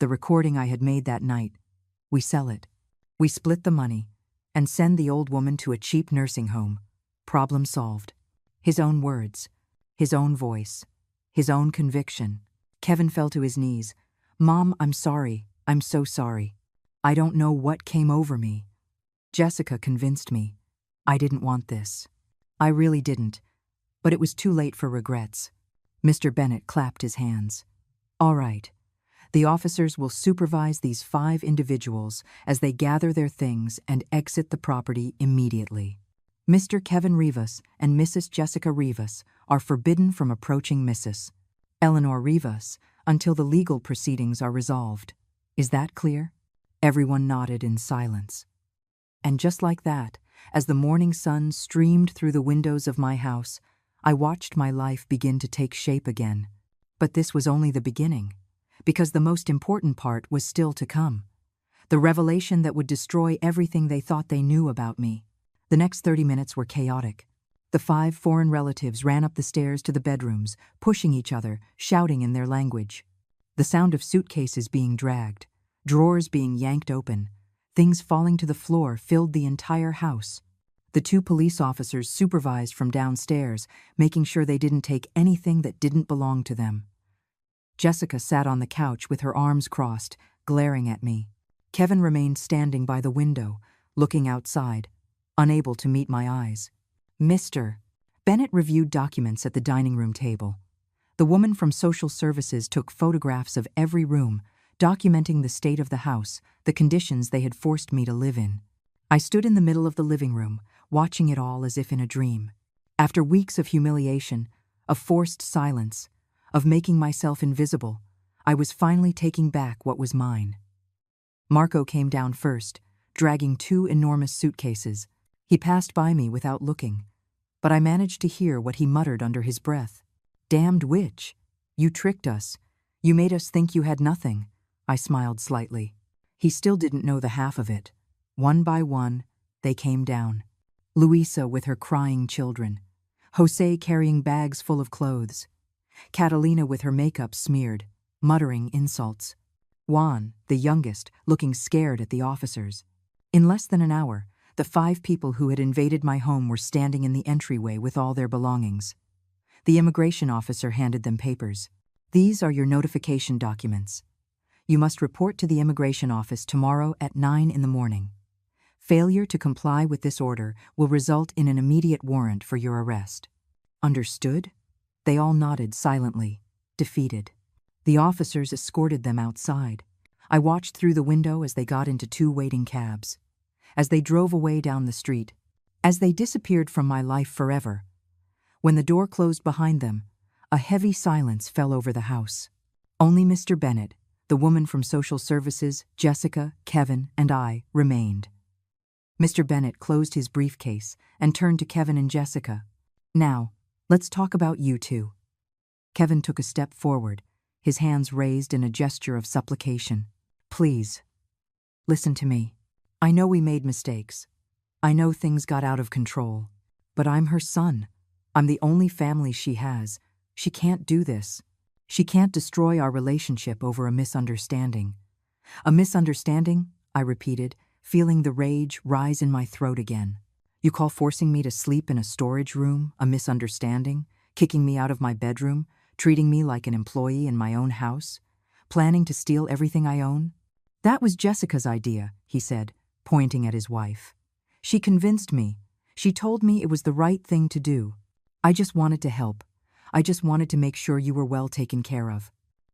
The recording I had made that night. We sell it. We split the money and send the old woman to a cheap nursing home. Problem solved. His own words, his own voice, his own conviction. Kevin fell to his knees. Mom, I'm sorry. I'm so sorry. I don't know what came over me. Jessica convinced me. I didn't want this. I really didn't. But it was too late for regrets. Mr. Bennett clapped his hands. All right. The officers will supervise these 5 individuals as they gather their things and exit the property immediately. Mr. Kevin Rivas and Mrs. Jessica Rivas are forbidden from approaching Mrs. Eleanor Rivas until the legal proceedings are resolved. Is that clear? Everyone nodded in silence. And just like that, as the morning sun streamed through the windows of my house, I watched my life begin to take shape again. But this was only the beginning, because the most important part was still to come. The revelation that would destroy everything they thought they knew about me. The next 30 minutes were chaotic. The 5 foreign relatives ran up the stairs to the bedrooms, pushing each other, shouting in their language. The sound of suitcases being dragged, drawers being yanked open, things falling to the floor filled the entire house. The 2 police officers supervised from downstairs, making sure they didn't take anything that didn't belong to them. Jessica sat on the couch with her arms crossed, glaring at me. Kevin remained standing by the window, looking outside, unable to meet my eyes. Mr. Bennett reviewed documents at the dining room table. The woman from social services took photographs of every room, documenting the state of the house, the conditions they had forced me to live in. I stood in the middle of the living room, watching it all as if in a dream. After weeks of humiliation, of forced silence, of making myself invisible, I was finally taking back what was mine. Marco came down first, dragging 2 enormous suitcases. He passed by me without looking, but I managed to hear what he muttered under his breath. Damned witch! You tricked us. You made us think you had nothing. I smiled slightly. He still didn't know the half of it. One by one, they came down. Luisa with her crying children. Jose carrying bags full of clothes. Catalina with her makeup smeared, muttering insults. Juan, the youngest, looking scared at the officers. In less than an hour, the 5 people who had invaded my home were standing in the entryway with all their belongings. The immigration officer handed them papers. These are your notification documents. You must report to the immigration office tomorrow at 9 in the morning. Failure to comply with this order will result in an immediate warrant for your arrest. Understood? They all nodded silently, defeated. The officers escorted them outside. I watched through the window as they got into 2 waiting cabs. As they drove away down the street. As they disappeared from my life forever. When the door closed behind them, a heavy silence fell over the house. Only Mr. Bennett, the woman from social services, Jessica, Kevin, and I remained. Mr. Bennett closed his briefcase and turned to Kevin and Jessica. Now, let's talk about you 2. Kevin took a step forward, his hands raised in a gesture of supplication. Please, listen to me. I know we made mistakes. I know things got out of control. But I'm her son. I'm the only family she has. She can't do this. She can't destroy our relationship over a misunderstanding. A misunderstanding, I repeated, feeling the rage rise in my throat again. You call forcing me to sleep in a storage room a misunderstanding? Kicking me out of my bedroom? Treating me like an employee in my own house? Planning to steal everything I own? That was Jessica's idea, he said, pointing at his wife. She convinced me. She told me it was the right thing to do. I just wanted to help. I just wanted to make sure you were well taken care of.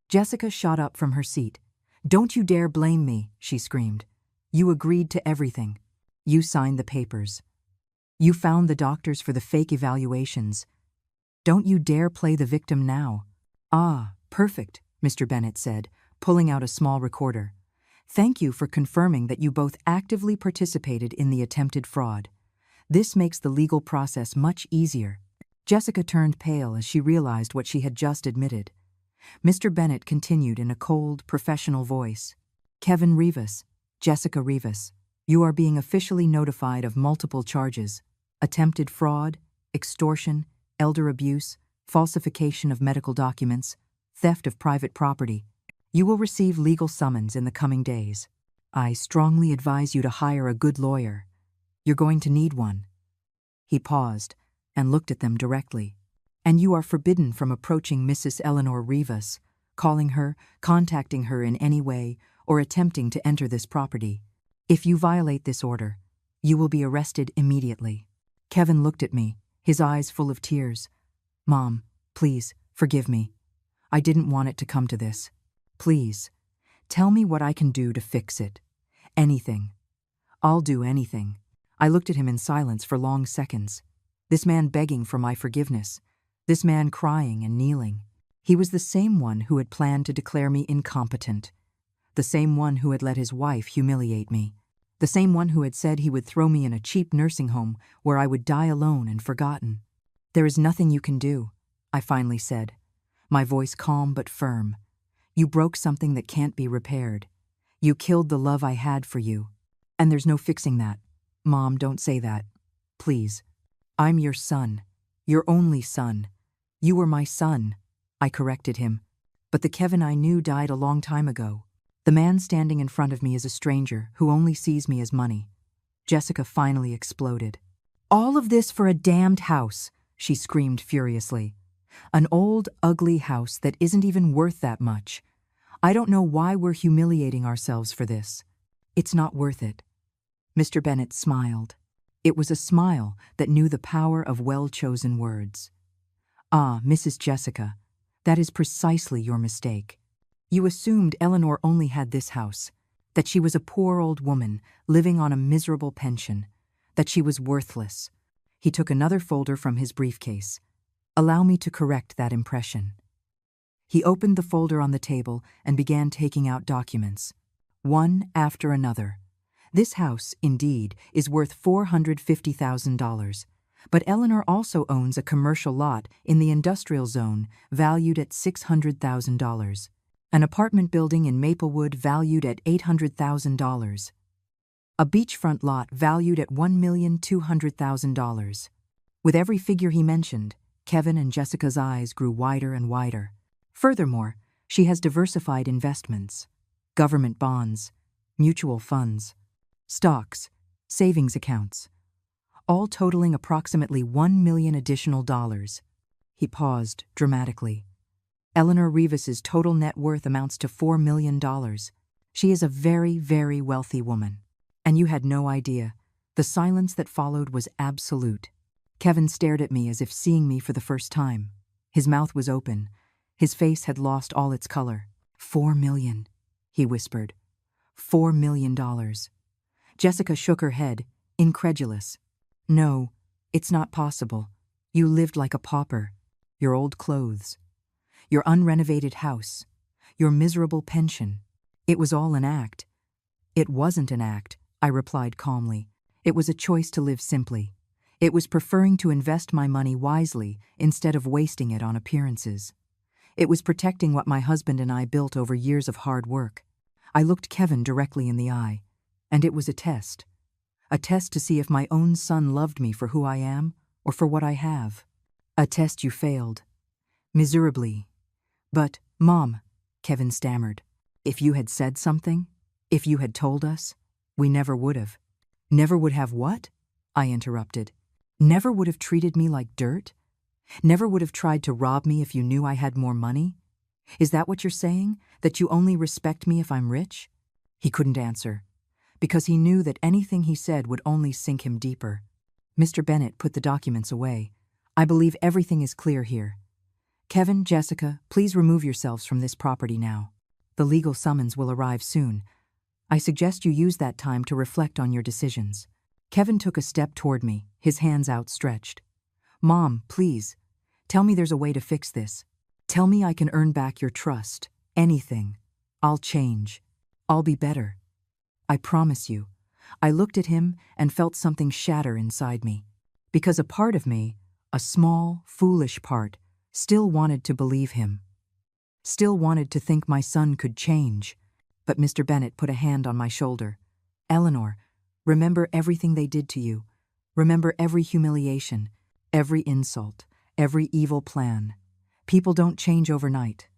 Jessica shot up from her seat. Don't you dare blame me, she screamed. You agreed to everything. You signed the papers. You found the doctors for the fake evaluations. Don't you dare play the victim now. Ah, perfect, Mr. Bennett said, pulling out a small recorder. Thank you for confirming that you both actively participated in the attempted fraud. This makes the legal process much easier. Jessica turned pale as she realized what she had just admitted. Mr. Bennett continued in a cold, professional voice. Kevin Rivas, Jessica Rivas, you are being officially notified of multiple charges: attempted fraud, extortion, elder abuse, falsification of medical documents, theft of private property. You will receive legal summons in the coming days. I strongly advise you to hire a good lawyer. You're going to need one. He paused and looked at them directly. And you are forbidden from approaching Mrs. Eleanor Rivas, calling her, contacting her in any way, or attempting to enter this property. If you violate this order, you will be arrested immediately. Kevin looked at me, his eyes full of tears. Mom, please, forgive me. I didn't want it to come to this. Please, tell me what I can do to fix it. Anything. I'll do anything. I looked at him in silence for long seconds. This man begging for my forgiveness. This man crying and kneeling. He was the same one who had planned to declare me incompetent. The same one who had let his wife humiliate me. The same one who had said he would throw me in a cheap nursing home where I would die alone and forgotten. There is nothing you can do, I finally said, my voice calm but firm. You broke something that can't be repaired. You killed the love I had for you. And there's no fixing that. Mom, don't say that. Please. I'm your son. Your only son. You were my son. I corrected him. But the Kevin I knew died a long time ago. The man standing in front of me is a stranger who only sees me as money. Jessica finally exploded. All of this for a damned house, she screamed furiously. An old, ugly house that isn't even worth that much. I don't know why we're humiliating ourselves for this. It's not worth it. Mr. Bennett smiled. It was a smile that knew the power of well-chosen words. Ah, Mrs. Jessica, that is precisely your mistake. You assumed Eleanor only had this house, that she was a poor old woman living on a miserable pension, that she was worthless. He took another folder from his briefcase. Allow me to correct that impression. He opened the folder on the table and began taking out documents, one after another. This house, indeed, is worth $450,000, but Eleanor also owns a commercial lot in the industrial zone valued at $600,000, an apartment building in Maplewood valued at $800,000, a beachfront lot valued at $1,200,000. With every figure he mentioned, Kevin and Jessica's eyes grew wider and wider. Furthermore, she has diversified investments, government bonds, mutual funds, stocks, savings accounts, all totaling approximately $1 million additional dollars. He paused dramatically. Eleanor Rivas's total net worth amounts to $4 million. She is a very, very wealthy woman. And you had no idea. The silence that followed was absolute. Kevin stared at me as if seeing me for the first time. His mouth was open. His face had lost all its color. $4 million, he whispered. $4 million. Jessica shook her head, incredulous. No, it's not possible. You lived like a pauper. Your old clothes. Your unrenovated house. Your miserable pension. It was all an act. It wasn't an act, I replied calmly. It was a choice to live simply. It was preferring to invest my money wisely instead of wasting it on appearances. It was protecting what my husband and I built over years of hard work. I looked Kevin directly in the eye, and it was a test. A test to see if my own son loved me for who I am or for what I have. A test you failed. Miserably. But, Mom, Kevin stammered, if you had said something, if you had told us, we never would have. Never would have what? I interrupted. Never would have treated me like dirt? Never would have tried to rob me if you knew I had more money? Is that what you're saying, that you only respect me if I'm rich? He couldn't answer, because he knew that anything he said would only sink him deeper. Mr. Bennett put the documents away. I believe everything is clear here. Kevin, Jessica, please remove yourselves from this property now. The legal summons will arrive soon. I suggest you use that time to reflect on your decisions. Kevin took a step toward me, his hands outstretched. Mom, please, tell me there's a way to fix this. Tell me I can earn back your trust. Anything. I'll change. I'll be better. I promise you. I looked at him and felt something shatter inside me, because a part of me, a small, foolish part, still wanted to believe him. Still wanted to think my son could change. But Mr. Bennet put a hand on my shoulder. Eleanor, remember everything they did to you. Remember every humiliation, every insult, every evil plan. People don't change overnight.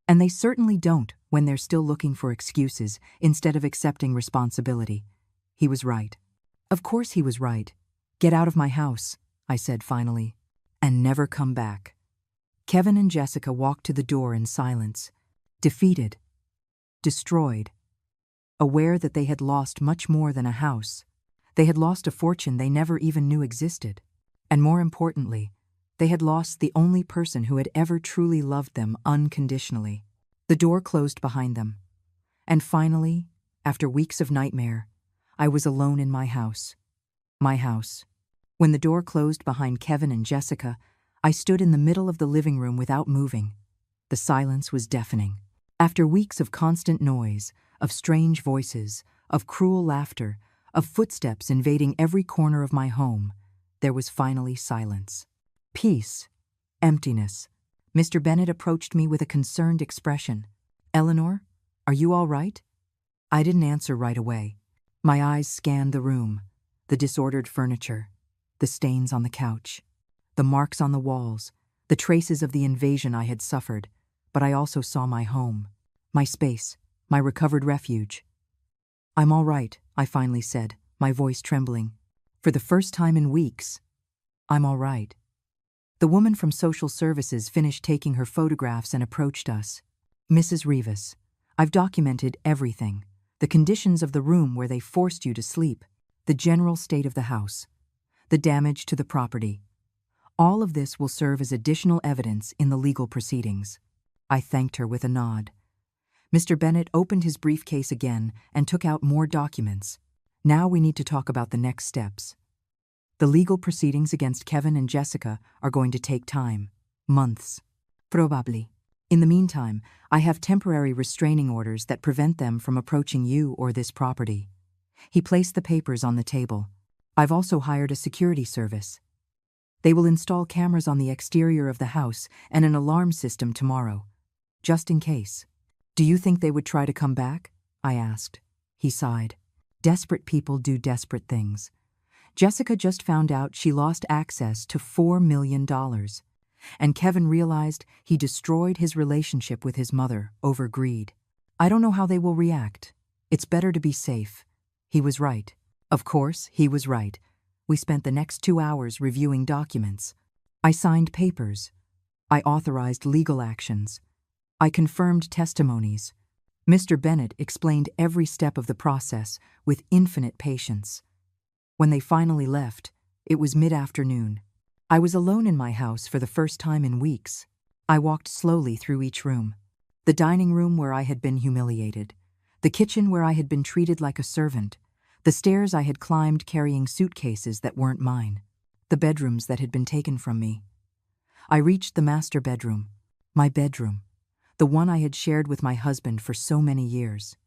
And they certainly don't when they're still looking for excuses instead of accepting responsibility. He was right. Of course he was right. Get out of my house, I said finally, and never come back. Kevin and Jessica walked to the door in silence, defeated, destroyed, aware that they had lost much more than a house. They had lost a fortune they never even knew existed. And more importantly, they had lost the only person who had ever truly loved them unconditionally. The door closed behind them. And finally, after weeks of nightmare, I was alone in my house. My house. When the door closed behind Kevin and Jessica, I stood in the middle of the living room without moving. The silence was deafening. After weeks of constant noise, of strange voices, of cruel laughter, of footsteps invading every corner of my home, there was finally silence. Peace. Emptiness. Mr. Bennet approached me with a concerned expression. Eleanor, are you all right? I didn't answer right away. My eyes scanned the room, the disordered furniture, the stains on the couch, the marks on the walls, the traces of the invasion I had suffered, but I also saw my home, my space, my recovered refuge. I'm all right, I finally said, my voice trembling. For the first time in weeks, I'm all right. The woman from social services finished taking her photographs and approached us. Mrs. Rivas, I've documented everything. The conditions of the room where they forced you to sleep, the general state of the house, the damage to the property. All of this will serve as additional evidence in the legal proceedings. I thanked her with a nod. Mr. Bennet opened his briefcase again and took out more documents. Now we need to talk about the next steps. The legal proceedings against Kevin and Jessica are going to take time. Months. Probably. In the meantime, I have temporary restraining orders that prevent them from approaching you or this property. He placed the papers on the table. I've also hired a security service. They will install cameras on the exterior of the house and an alarm system tomorrow, just in case. Do you think they would try to come back? I asked. He sighed. Desperate people do desperate things. Jessica just found out she lost access to $4 million, and Kevin realized he destroyed his relationship with his mother over greed. I don't know how they will react. It's better to be safe. He was right. Of course, he was right. We spent the next 2 hours reviewing documents. I signed papers. I authorized legal actions. I confirmed testimonies. Mr. Bennet explained every step of the process with infinite patience. When they finally left, it was mid-afternoon. I was alone in my house for the first time in weeks. I walked slowly through each room. The dining room where I had been humiliated. The kitchen where I had been treated like a servant. The stairs I had climbed carrying suitcases that weren't mine. The bedrooms that had been taken from me. I reached the master bedroom. My bedroom. The one I had shared with my husband for so many years.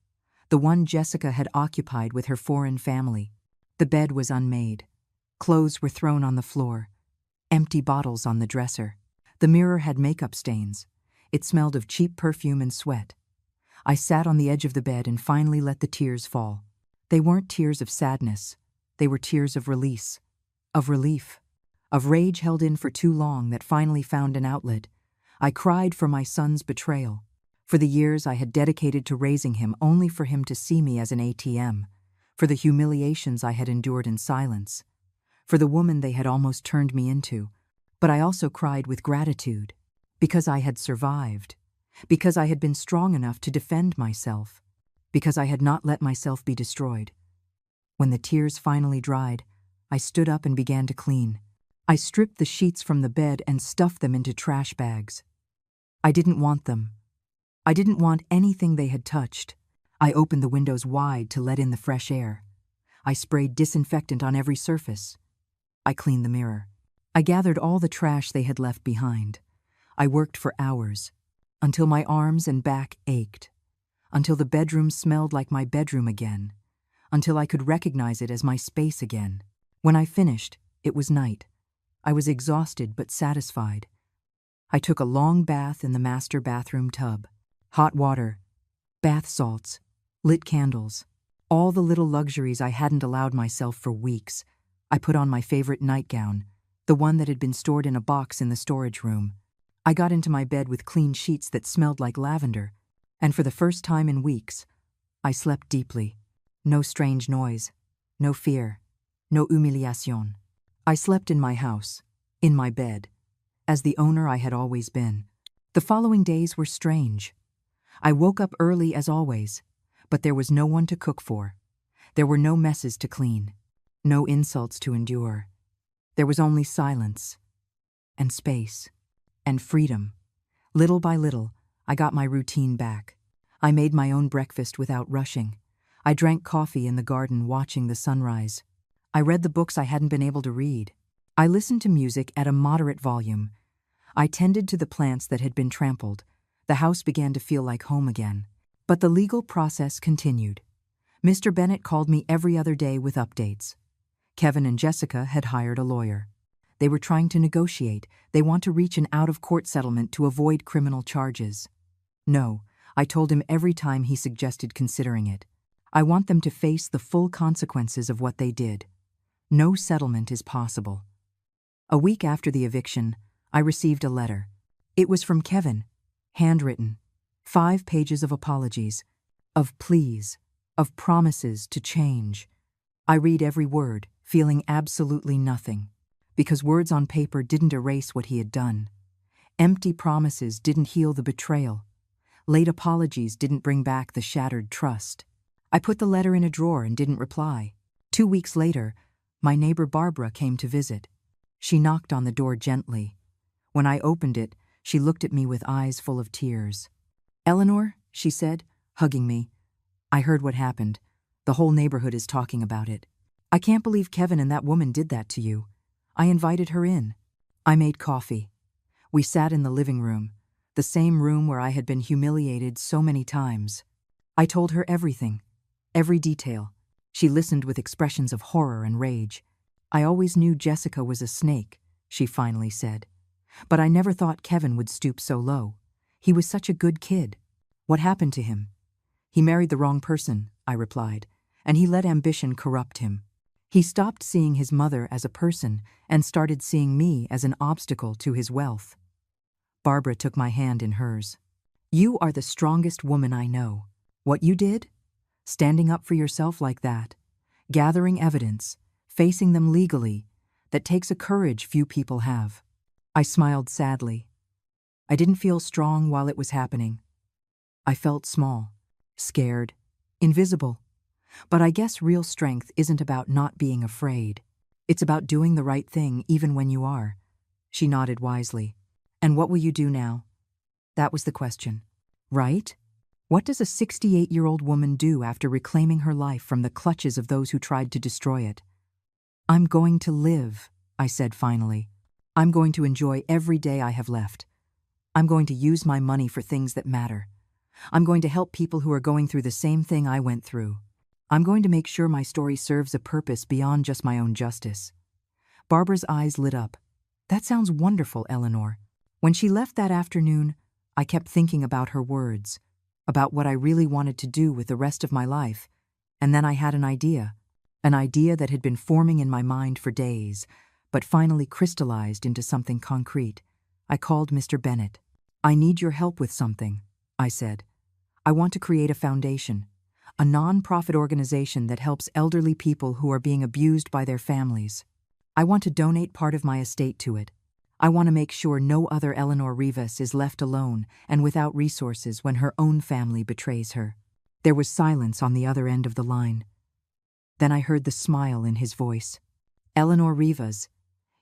The one Jessica had occupied with her foreign family. The bed was unmade. Clothes were thrown on the floor. Empty bottles on the dresser. The mirror had makeup stains. It smelled of cheap perfume and sweat. I sat on the edge of the bed and finally let the tears fall. They weren't tears of sadness. They were tears of release. Of relief. Of rage held in for too long that finally found an outlet. I cried for my son's betrayal. For the years I had dedicated to raising him only for him to see me as an ATM. For the humiliations I had endured in silence. For the woman they had almost turned me into. But I also cried with gratitude. Because I had survived. Because I had been strong enough to defend myself. Because I had not let myself be destroyed. When the tears finally dried, I stood up and began to clean. I stripped the sheets from the bed and stuffed them into trash bags. I didn't want them. I didn't want anything they had touched. I opened the windows wide to let in the fresh air. I sprayed disinfectant on every surface. I cleaned the mirror. I gathered all the trash they had left behind. I worked for hours, until my arms and back ached, until the bedroom smelled like my bedroom again, until I could recognize it as my space again. When I finished, it was night. I was exhausted but satisfied. I took a long bath in the master bathroom tub. Hot water, bath salts, lit candles, all the little luxuries I hadn't allowed myself for weeks. I put on my favorite nightgown, the one that had been stored in a box in the storage room. I got into my bed with clean sheets that smelled like lavender, and for the first time in weeks, I slept deeply. No strange noise, no fear, no humiliation. I slept in my house, in my bed, as the owner I had always been. The following days were strange. I woke up early as always, but there was no one to cook for. There were no messes to clean, no insults to endure. There was only silence, and space, and freedom. Little by little, I got my routine back. I made my own breakfast without rushing. I drank coffee in the garden watching the sunrise. I read the books I hadn't been able to read. I listened to music at a moderate volume. I tended to the plants that had been trampled. The house began to feel like home again. But the legal process continued. Mr. Bennett called me every other day with updates. Kevin and Jessica had hired a lawyer. They were trying to negotiate. They want to reach an out-of-court settlement to avoid criminal charges. No, I told him every time he suggested considering it. I want them to face the full consequences of what they did. No settlement is possible. A week after the eviction, I received a letter. It was from Kevin, handwritten, 5 pages of apologies, of pleas, of promises to change. I read every word, feeling absolutely nothing, because words on paper didn't erase what he had done. Empty promises didn't heal the betrayal. Late apologies didn't bring back the shattered trust. I put the letter in a drawer and didn't reply. 2 weeks later, my neighbor Barbara came to visit. She knocked on the door gently. When I opened it, she looked at me with eyes full of tears. "Eleanor," she said, hugging me, "I heard what happened. The whole neighborhood is talking about it. I can't believe Kevin and that woman did that to you. I invited her in. I made coffee. We sat in the living room, the same room where I had been humiliated so many times. I told her everything, every detail. She listened with expressions of horror and rage. I always knew Jessica was a snake," she finally said. "But I never thought Kevin would stoop so low. He was such a good kid. What happened to him?" "He married the wrong person," I replied, "and he let ambition corrupt him. He stopped seeing his mother as a person and started seeing me as an obstacle to his wealth." Barbara took my hand in hers. "You are the strongest woman I know. What you did? Standing up for yourself like that, gathering evidence, facing them legally, that takes a courage few people have." I smiled sadly. I didn't feel strong while it was happening. I felt small, scared, invisible. But I guess real strength isn't about not being afraid. It's about doing the right thing even when you are. She nodded wisely. "And what will you do now?" That was the question. Right? What does a 68-year-old woman do after reclaiming her life from the clutches of those who tried to destroy it? "I'm going to live," I said finally. "I'm going to enjoy every day I have left. I'm going to use my money for things that matter. I'm going to help people who are going through the same thing I went through. I'm going to make sure my story serves a purpose beyond just my own justice." Barbara's eyes lit up. "That sounds wonderful, Eleanor." When she left that afternoon, I kept thinking about her words, about what I really wanted to do with the rest of my life, and then I had an idea that had been forming in my mind for days, but finally crystallized into something concrete. I called Mr. Bennett. "I need your help with something," I said. "I want to create a foundation, a non-profit organization that helps elderly people who are being abused by their families. I want to donate part of my estate to it. I want to make sure no other Eleanor Rivas is left alone and without resources when her own family betrays her." There was silence on the other end of the line. Then I heard the smile in his voice. "Eleanor Rivas,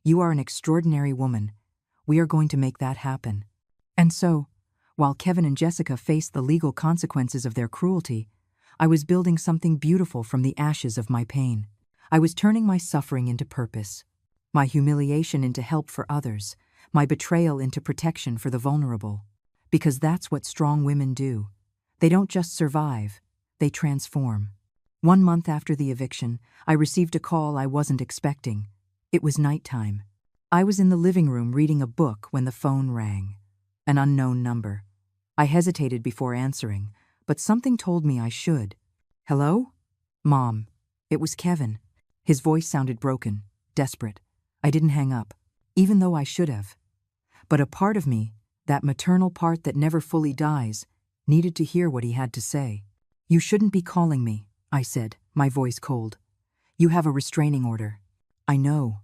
you are an extraordinary woman. We are going to make that happen." And so, while Kevin and Jessica faced the legal consequences of their cruelty, I was building something beautiful from the ashes of my pain. I was turning my suffering into purpose, my humiliation into help for others, my betrayal into protection for the vulnerable. Because that's what strong women do. They don't just survive, they transform. 1 month after the eviction, I received a call I wasn't expecting. It was nighttime. I was in the living room reading a book when the phone rang. An unknown number. I hesitated before answering, but something told me I should. Hello? Mom. It was Kevin. His voice sounded broken, desperate. I didn't hang up, even though I should have. But a part of me, that maternal part that never fully dies, needed to hear what he had to say. You shouldn't be calling me, I said, my voice cold. You have a restraining order. I know,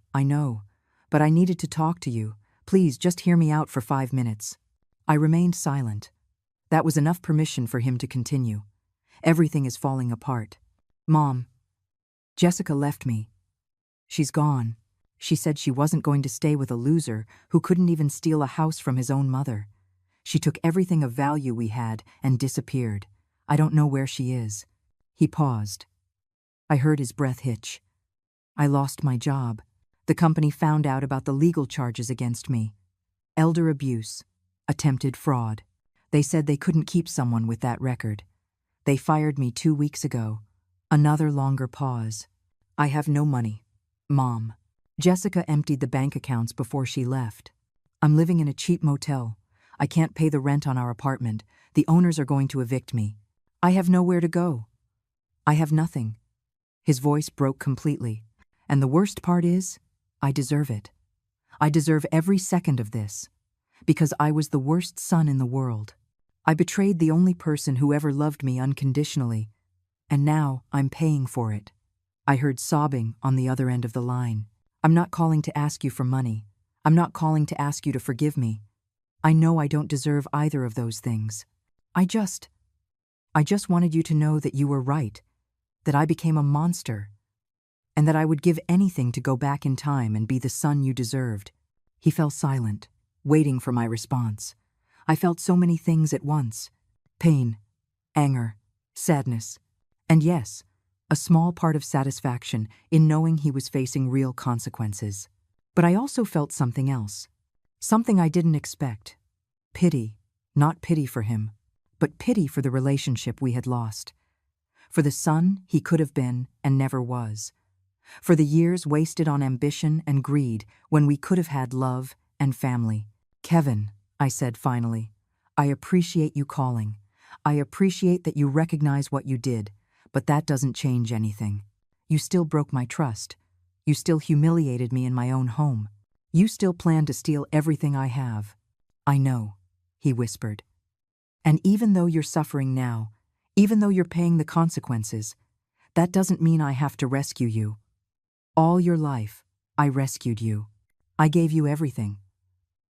but I needed to talk to you. Please just hear me out for 5 minutes. I remained silent. That was enough permission for him to continue. Everything is falling apart. Mom. Jessica left me. She's gone. She said she wasn't going to stay with a loser who couldn't even steal a house from his own mother. She took everything of value we had and disappeared. I don't know where she is. He paused. I heard his breath hitch. I lost my job. The company found out about the legal charges against me. Elder abuse. Attempted fraud. They said they couldn't keep someone with that record. They fired me 2 weeks ago. Another longer pause. I have no money. Mom. Jessica emptied the bank accounts before she left. I'm living in a cheap motel. I can't pay the rent on our apartment. The owners are going to evict me. I have nowhere to go. I have nothing. His voice broke completely. And the worst part is, I deserve it. I deserve every second of this. Because I was the worst son in the world. I betrayed the only person who ever loved me unconditionally. And now I'm paying for it. I heard sobbing on the other end of the line. I'm not calling to ask you for money. I'm not calling to ask you to forgive me. I know I don't deserve either of those things. I just wanted you to know that you were right, that I became a monster, and that I would give anything to go back in time and be the son you deserved. He fell silent, waiting for my response. I felt so many things at once. Pain, anger, sadness, and yes, a small part of satisfaction in knowing he was facing real consequences. But I also felt something else. Something I didn't expect. Pity, not pity for him, but pity for the relationship we had lost. For the son he could have been and never was. For the years wasted on ambition and greed when we could have had love and family. Kevin, I said finally, I appreciate you calling. I appreciate that you recognize what you did, but that doesn't change anything. You still broke my trust. You still humiliated me in my own home. You still plan to steal everything I have. I know, he whispered. And even though you're suffering now, even though you're paying the consequences, that doesn't mean I have to rescue you. All your life, I rescued you. I gave you everything.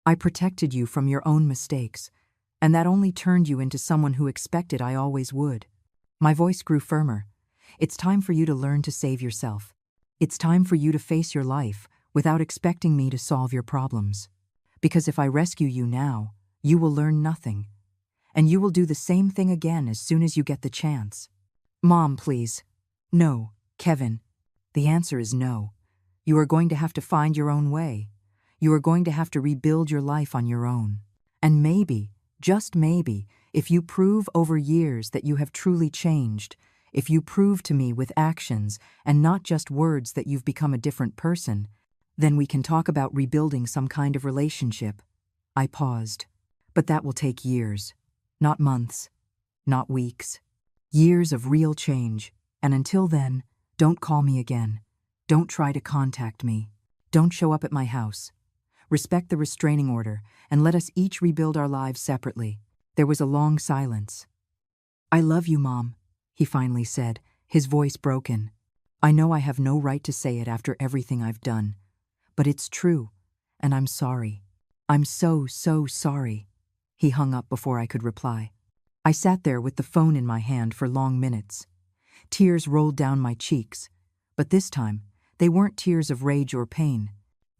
I protected you from your own mistakes, and that only turned you into someone who expected I always would. My voice grew firmer. It's time for you to learn to save yourself. It's time for you to face your life without expecting me to solve your problems. Because if I rescue you now, you will learn nothing. And you will do the same thing again as soon as you get the chance. Mom, please. No, Kevin. The answer is no. You are going to have to find your own way. You are going to have to rebuild your life on your own. And maybe, just maybe, if you prove over years that you have truly changed, if you prove to me with actions and not just words that you've become a different person, then we can talk about rebuilding some kind of relationship. I paused. But that will take years. Not months. Not weeks. Years of real change. And until then, don't call me again. Don't try to contact me. Don't show up at my house. Respect the restraining order and let us each rebuild our lives separately. There was a long silence. I love you, Mom, he finally said, his voice broken. I know I have no right to say it after everything I've done. But it's true, and I'm sorry. I'm so sorry. He hung up before I could reply. I sat there with the phone in my hand for long minutes. Tears rolled down my cheeks, but this time, they weren't tears of rage or pain.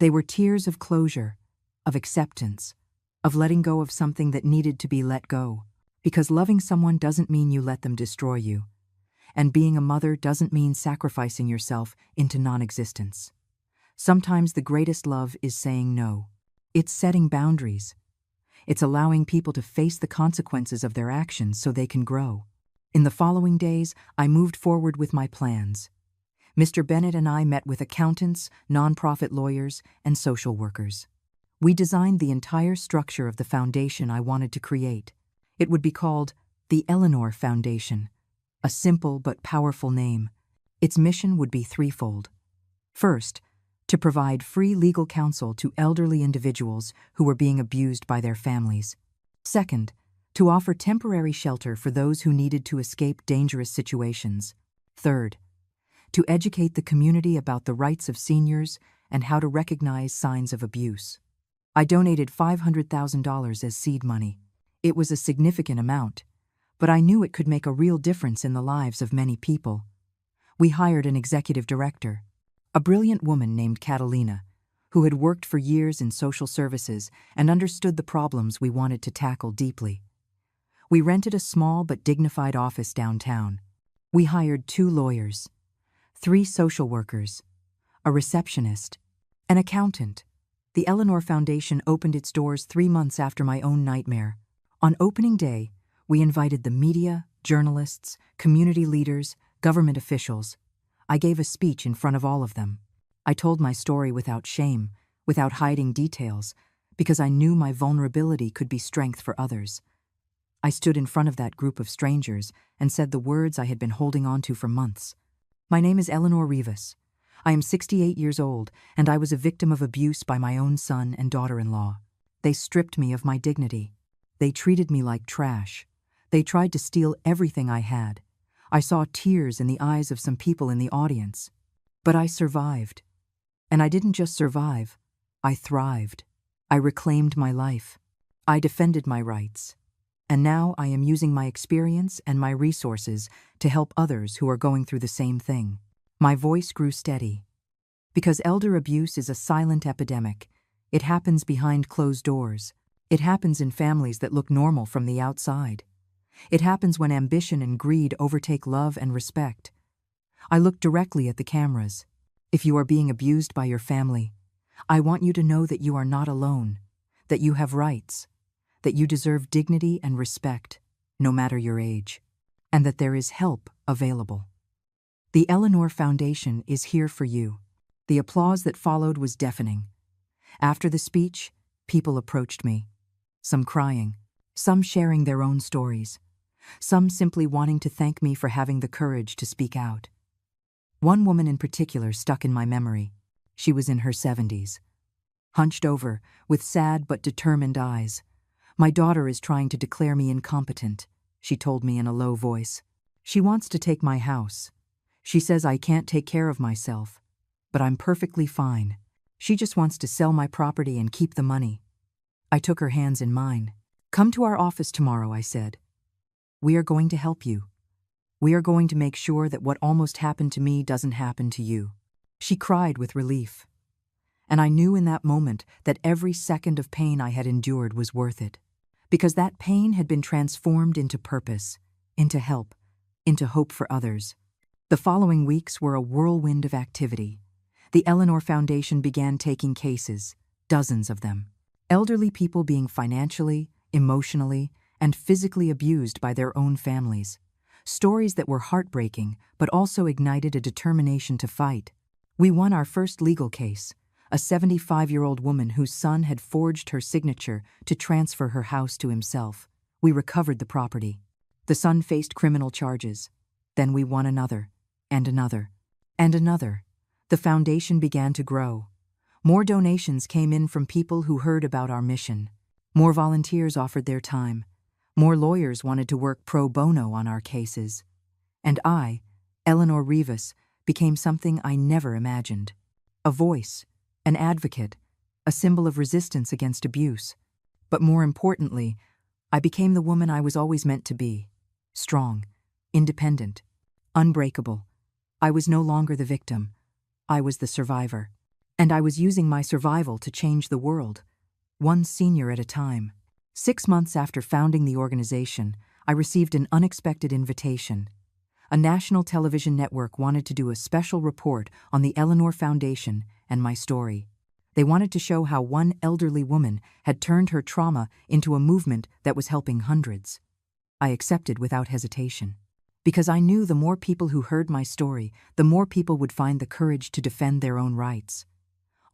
They were tears of closure, of acceptance, of letting go of something that needed to be let go. Because loving someone doesn't mean you let them destroy you. And being a mother doesn't mean sacrificing yourself into non-existence. Sometimes the greatest love is saying no. It's setting boundaries. It's allowing people to face the consequences of their actions so they can grow. In the following days, I moved forward with my plans. Mr. Bennett and I met with accountants, nonprofit lawyers, and social workers. We designed the entire structure of the foundation I wanted to create. It would be called the Eleanor Foundation, a simple but powerful name. Its mission would be threefold. First, to provide free legal counsel to elderly individuals who were being abused by their families. Second, to offer temporary shelter for those who needed to escape dangerous situations. Third, to educate the community about the rights of seniors and how to recognize signs of abuse. I donated $500,000 as seed money. It was a significant amount, but I knew it could make a real difference in the lives of many people. We hired an executive director, a brilliant woman named Catalina, who had worked for years in social services and understood the problems we wanted to tackle deeply. We rented a small but dignified office downtown. We hired 2 lawyers, 3 social workers, a receptionist, an accountant. The Eleanor Foundation opened its doors 3 months after my own nightmare. On opening day, we invited the media, journalists, community leaders, government officials. I gave a speech in front of all of them. I told my story without shame, without hiding details, because I knew my vulnerability could be strength for others. I stood in front of that group of strangers and said the words I had been holding on to for months. My name is Eleanor Rivas. I am 68 years old, and I was a victim of abuse by my own son and daughter-in-law. They stripped me of my dignity. They treated me like trash. They tried to steal everything I had. I saw tears in the eyes of some people in the audience. But I survived. And I didn't just survive. I thrived. I reclaimed my life. I defended my rights. And now I am using my experience and my resources to help others who are going through the same thing. My voice grew steady. Because elder abuse is a silent epidemic. It happens behind closed doors. It happens in families that look normal from the outside. It happens when ambition and greed overtake love and respect. I looked directly at the cameras. If you are being abused by your family, I want you to know that you are not alone, that you have rights, that you deserve dignity and respect, no matter your age, and that there is help available. The Eleanor Foundation is here for you. The applause that followed was deafening. After the speech, people approached me, some crying, some sharing their own stories, some simply wanting to thank me for having the courage to speak out. One woman in particular stuck in my memory. She was in her 70s. Hunched over, with sad but determined eyes. My daughter is trying to declare me incompetent, she told me in a low voice. She wants to take my house. She says I can't take care of myself, but I'm perfectly fine. She just wants to sell my property and keep the money. I took her hands in mine. Come to our office tomorrow, I said. We are going to help you. We are going to make sure that what almost happened to me doesn't happen to you. She cried with relief. And I knew in that moment that every second of pain I had endured was worth it. Because that pain had been transformed into purpose, into help, into hope for others. The following weeks were a whirlwind of activity. The Eleanor Foundation began taking cases, dozens of them. Elderly people being financially, emotionally, and physically abused by their own families. Stories that were heartbreaking, but also ignited a determination to fight. We won our first legal case, a 75-year-old woman whose son had forged her signature to transfer her house to himself. We recovered the property. The son faced criminal charges. Then we won another, and another, and another. The foundation began to grow. More donations came in from people who heard about our mission. More volunteers offered their time. More lawyers wanted to work pro bono on our cases. And I, Eleanor Rivas, became something I never imagined. A voice, an advocate, a symbol of resistance against abuse. But more importantly, I became the woman I was always meant to be. Strong, independent, unbreakable. I was no longer the victim. I was the survivor. And I was using my survival to change the world, one senior at a time. 6 months after founding the organization, I received an unexpected invitation. A national television network wanted to do a special report on the Eleanor Foundation and my story. They wanted to show how one elderly woman had turned her trauma into a movement that was helping hundreds. I accepted without hesitation. Because I knew the more people who heard my story, the more people would find the courage to defend their own rights.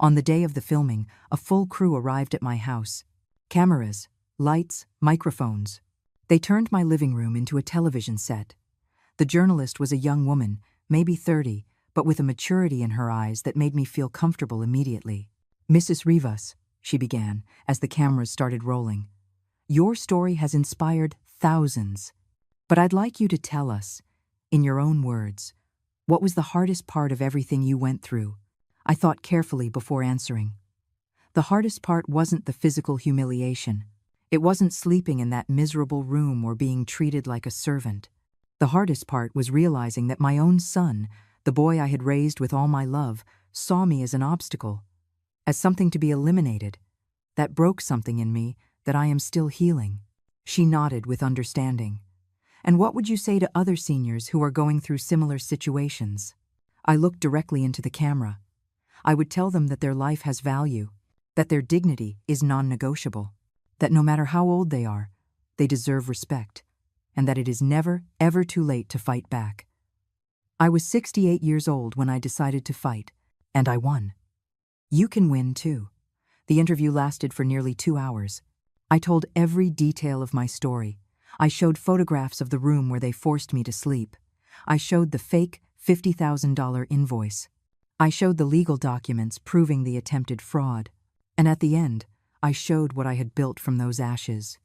On the day of the filming, a full crew arrived at my house. Cameras, lights, microphones. They turned my living room into a television set. The journalist was a young woman, maybe 30, but with a maturity in her eyes that made me feel comfortable immediately. "Mrs. Rivas," she began, as the cameras started rolling, "your story has inspired thousands. But I'd like you to tell us, in your own words, what was the hardest part of everything you went through?" I thought carefully before answering. The hardest part wasn't the physical humiliation. It wasn't sleeping in that miserable room or being treated like a servant. The hardest part was realizing that my own son, the boy I had raised with all my love, saw me as an obstacle, as something to be eliminated. That broke something in me that I am still healing. She nodded with understanding. "And what would you say to other seniors who are going through similar situations?" I looked directly into the camera. I would tell them that their life has value, that their dignity is non-negotiable, that no matter how old they are, they deserve respect, and that it is never, ever too late to fight back. I was 68 years old when I decided to fight, and I won. You can win too. The interview lasted for nearly 2 hours. I told every detail of my story. I showed photographs of the room where they forced me to sleep. I showed the fake $50,000 invoice. I showed the legal documents proving the attempted fraud. And at the end, I showed what I had built from those ashes.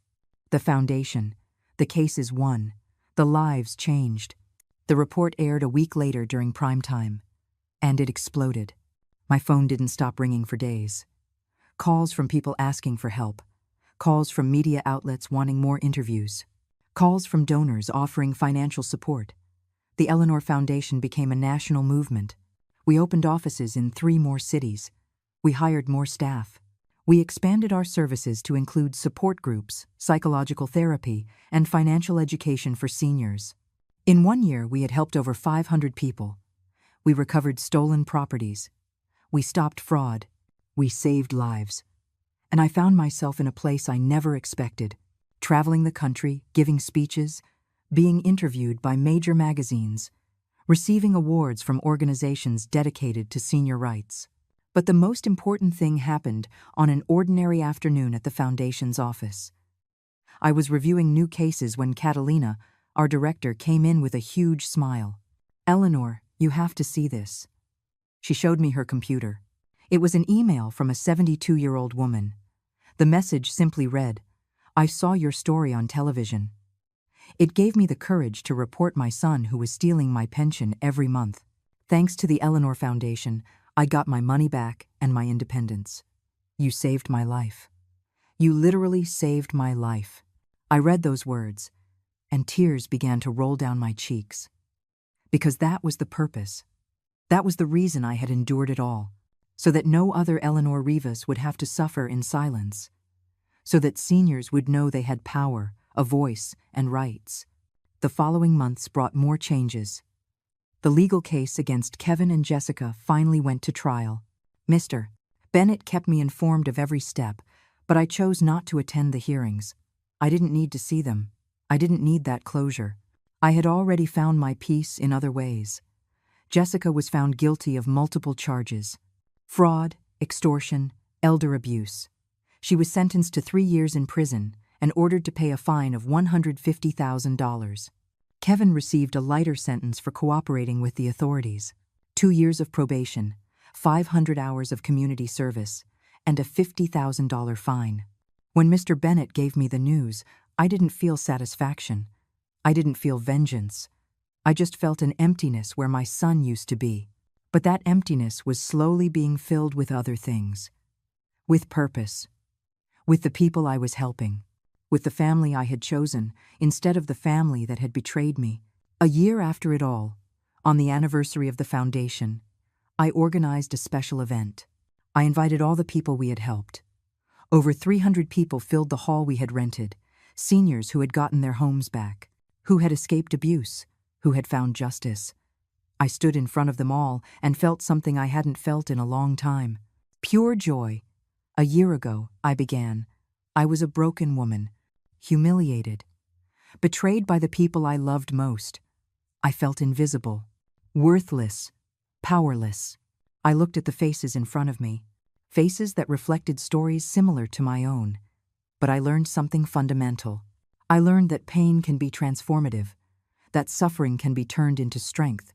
The foundation, the cases won, the lives changed. The report aired a week later during prime time, and it exploded. My phone didn't stop ringing for days. Calls from people asking for help. Calls from media outlets wanting more interviews. Calls from donors offering financial support. The Eleanor Foundation became a national movement. We opened offices in 3 more cities. We hired more staff. We expanded our services to include support groups, psychological therapy, and financial education for seniors. In 1 year, we had helped over 500 people. We recovered stolen properties. We stopped fraud. We saved lives. And I found myself in a place I never expected, traveling the country, giving speeches, being interviewed by major magazines, receiving awards from organizations dedicated to senior rights. But the most important thing happened on an ordinary afternoon at the Foundation's office. I was reviewing new cases when Catalina, our director, came in with a huge smile. "Eleanor, you have to see this." She showed me her computer. It was an email from a 72-year-old woman. The message simply read, "I saw your story on television." It gave me the courage to report my son who was stealing my pension every month. Thanks to the Eleanor Foundation, I got my money back and my independence. "You saved my life. You literally saved my life." I read those words, and tears began to roll down my cheeks. Because that was the purpose. That was the reason I had endured it all, so that no other Eleanor Rivas would have to suffer in silence, so that seniors would know they had power, a voice, and rights. The following months brought more changes. The legal case against Kevin and Jessica finally went to trial. Mr. Bennett kept me informed of every step, but I chose not to attend the hearings. I didn't need to see them. I didn't need that closure. I had already found my peace in other ways. Jessica was found guilty of multiple charges: fraud, extortion, elder abuse. She was sentenced to 3 years in prison and ordered to pay a fine of $150,000. Kevin received a lighter sentence for cooperating with the authorities: 2 years of probation, 500 hours of community service, and a $50,000 fine. When Mr. Bennett gave me the news, I didn't feel satisfaction. I didn't feel vengeance. I just felt an emptiness where my son used to be. But that emptiness was slowly being filled with other things. With purpose. With the people I was helping. With the family I had chosen, instead of the family that had betrayed me. A year after it all, on the anniversary of the foundation, I organized a special event. I invited all the people we had helped. Over 300 people filled the hall we had rented, seniors who had gotten their homes back, who had escaped abuse, who had found justice. I stood in front of them all and felt something I hadn't felt in a long time. Pure joy. A year ago, I began. I was a broken woman. Humiliated, betrayed by the people I loved most. I felt invisible, worthless, powerless. I looked at the faces in front of me. faces that reflected stories similar to my own. But I learned something fundamental. I learned that pain can be transformative, that suffering can be turned into strength,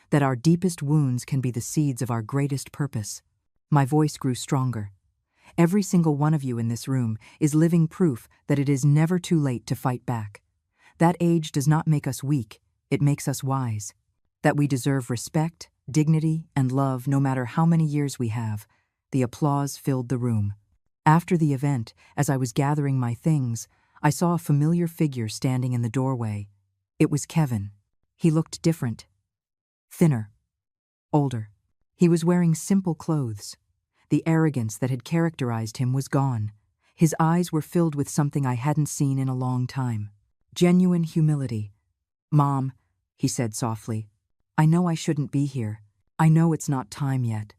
that our deepest wounds can be the seeds of our greatest purpose. My voice grew stronger. Every single one of you in this room is living proof that it is never too late to fight back. That age does not make us weak, it makes us wise. That we deserve respect, dignity, and love no matter how many years we have. The applause filled the room. After the event, as I was gathering my things, I saw a familiar figure standing in the doorway. It was Kevin. He looked different. Thinner. Older. He was wearing simple clothes. The arrogance that had characterized him was gone. His eyes were filled with something I hadn't seen in a long time. Genuine humility. "Mom," he said softly, "I know I shouldn't be here. I know it's not time yet.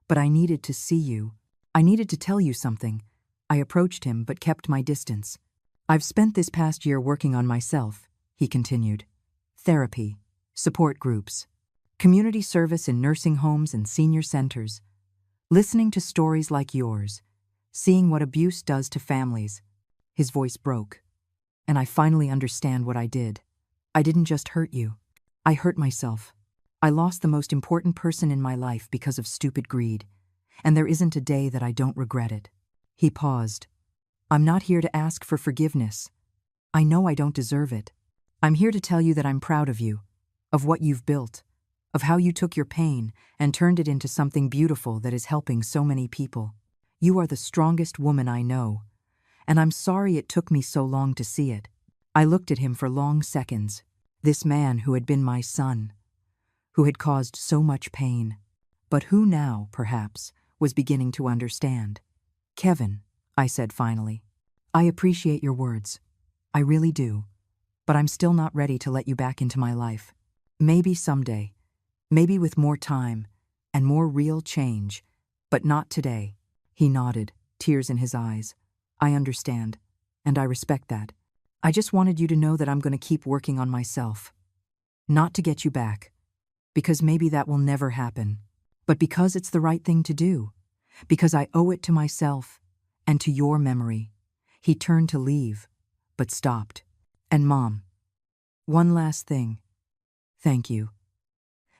But I needed to see you. I needed to tell you something." I approached him but kept my distance. "I've spent this past year working on myself," he continued. "Therapy, support groups, community service in nursing homes and senior centers. Listening to stories like yours, seeing what abuse does to families." His voice broke. "And I finally understand what I did. I didn't just hurt you. I hurt myself. I lost the most important person in my life because of stupid greed. And there isn't a day that I don't regret it." He paused. "I'm not here to ask for forgiveness. I know I don't deserve it. I'm here to tell you that I'm proud of you, of what you've built, of how you took your pain and turned it into something beautiful that is helping so many people. You are the strongest woman I know, and I'm sorry it took me so long to see it." I looked at him for long seconds. This man who had been my son, who had caused so much pain, but who now, perhaps, was beginning to understand. "Kevin," I said finally, "I appreciate your words. I really do. But I'm still not ready to let you back into my life. Maybe someday. Maybe with more time and more real change, but not today." He nodded, tears in his eyes. "I understand, and I respect that. I just wanted you to know that I'm going to keep working on myself. Not to get you back, because maybe that will never happen, but because it's the right thing to do, because I owe it to myself and to your memory." He turned to leave, but stopped. "And Mom, one last thing. Thank you.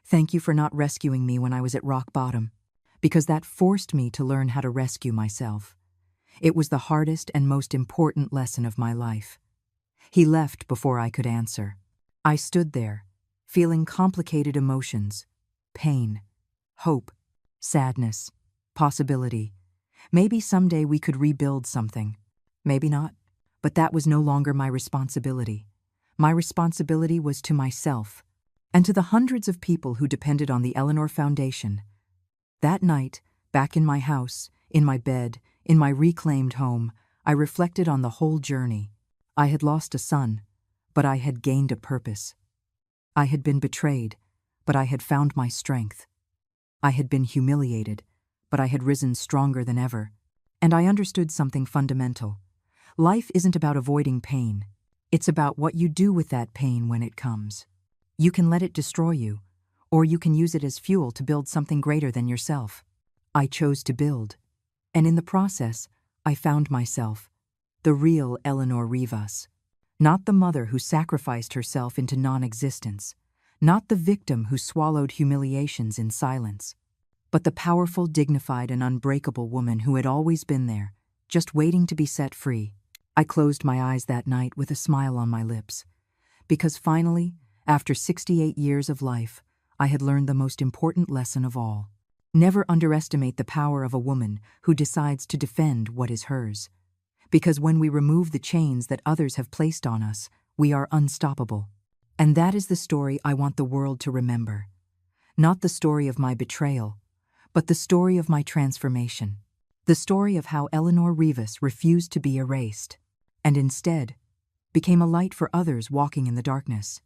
Thank you for not rescuing me when I was at rock bottom, because that forced me to learn how to rescue myself. It was the hardest and most important lesson of my life." He left before I could answer. I stood there, feeling complicated emotions: pain, hope, sadness, possibility. Maybe someday we could rebuild something. Maybe not. But that was no longer my responsibility. My responsibility was to myself, and to the hundreds of people who depended on the Eleanor Foundation. That night, back in my house, in my bed, in my reclaimed home, I reflected on the whole journey. I had lost a son, but I had gained a purpose. I had been betrayed, but I had found my strength. I had been humiliated, but I had risen stronger than ever. And I understood something fundamental. Life isn't about avoiding pain. It's about what you do with that pain when it comes. You can let it destroy you, or you can use it as fuel to build something greater than yourself. I chose to build, and in the process, I found myself, the real Eleanor Rivas. Not the mother who sacrificed herself into non-existence, not the victim who swallowed humiliations in silence, but the powerful, dignified, and unbreakable woman who had always been there, just waiting to be set free. I closed my eyes that night with a smile on my lips, because finally, after 68 years of life, I had learned the most important lesson of all. Never underestimate the power of a woman who decides to defend what is hers. Because when we remove the chains that others have placed on us, we are unstoppable. And that is the story I want the world to remember. Not the story of my betrayal, but the story of my transformation. The story of how Eleanor Rivas refused to be erased, and instead became a light for others walking in the darkness.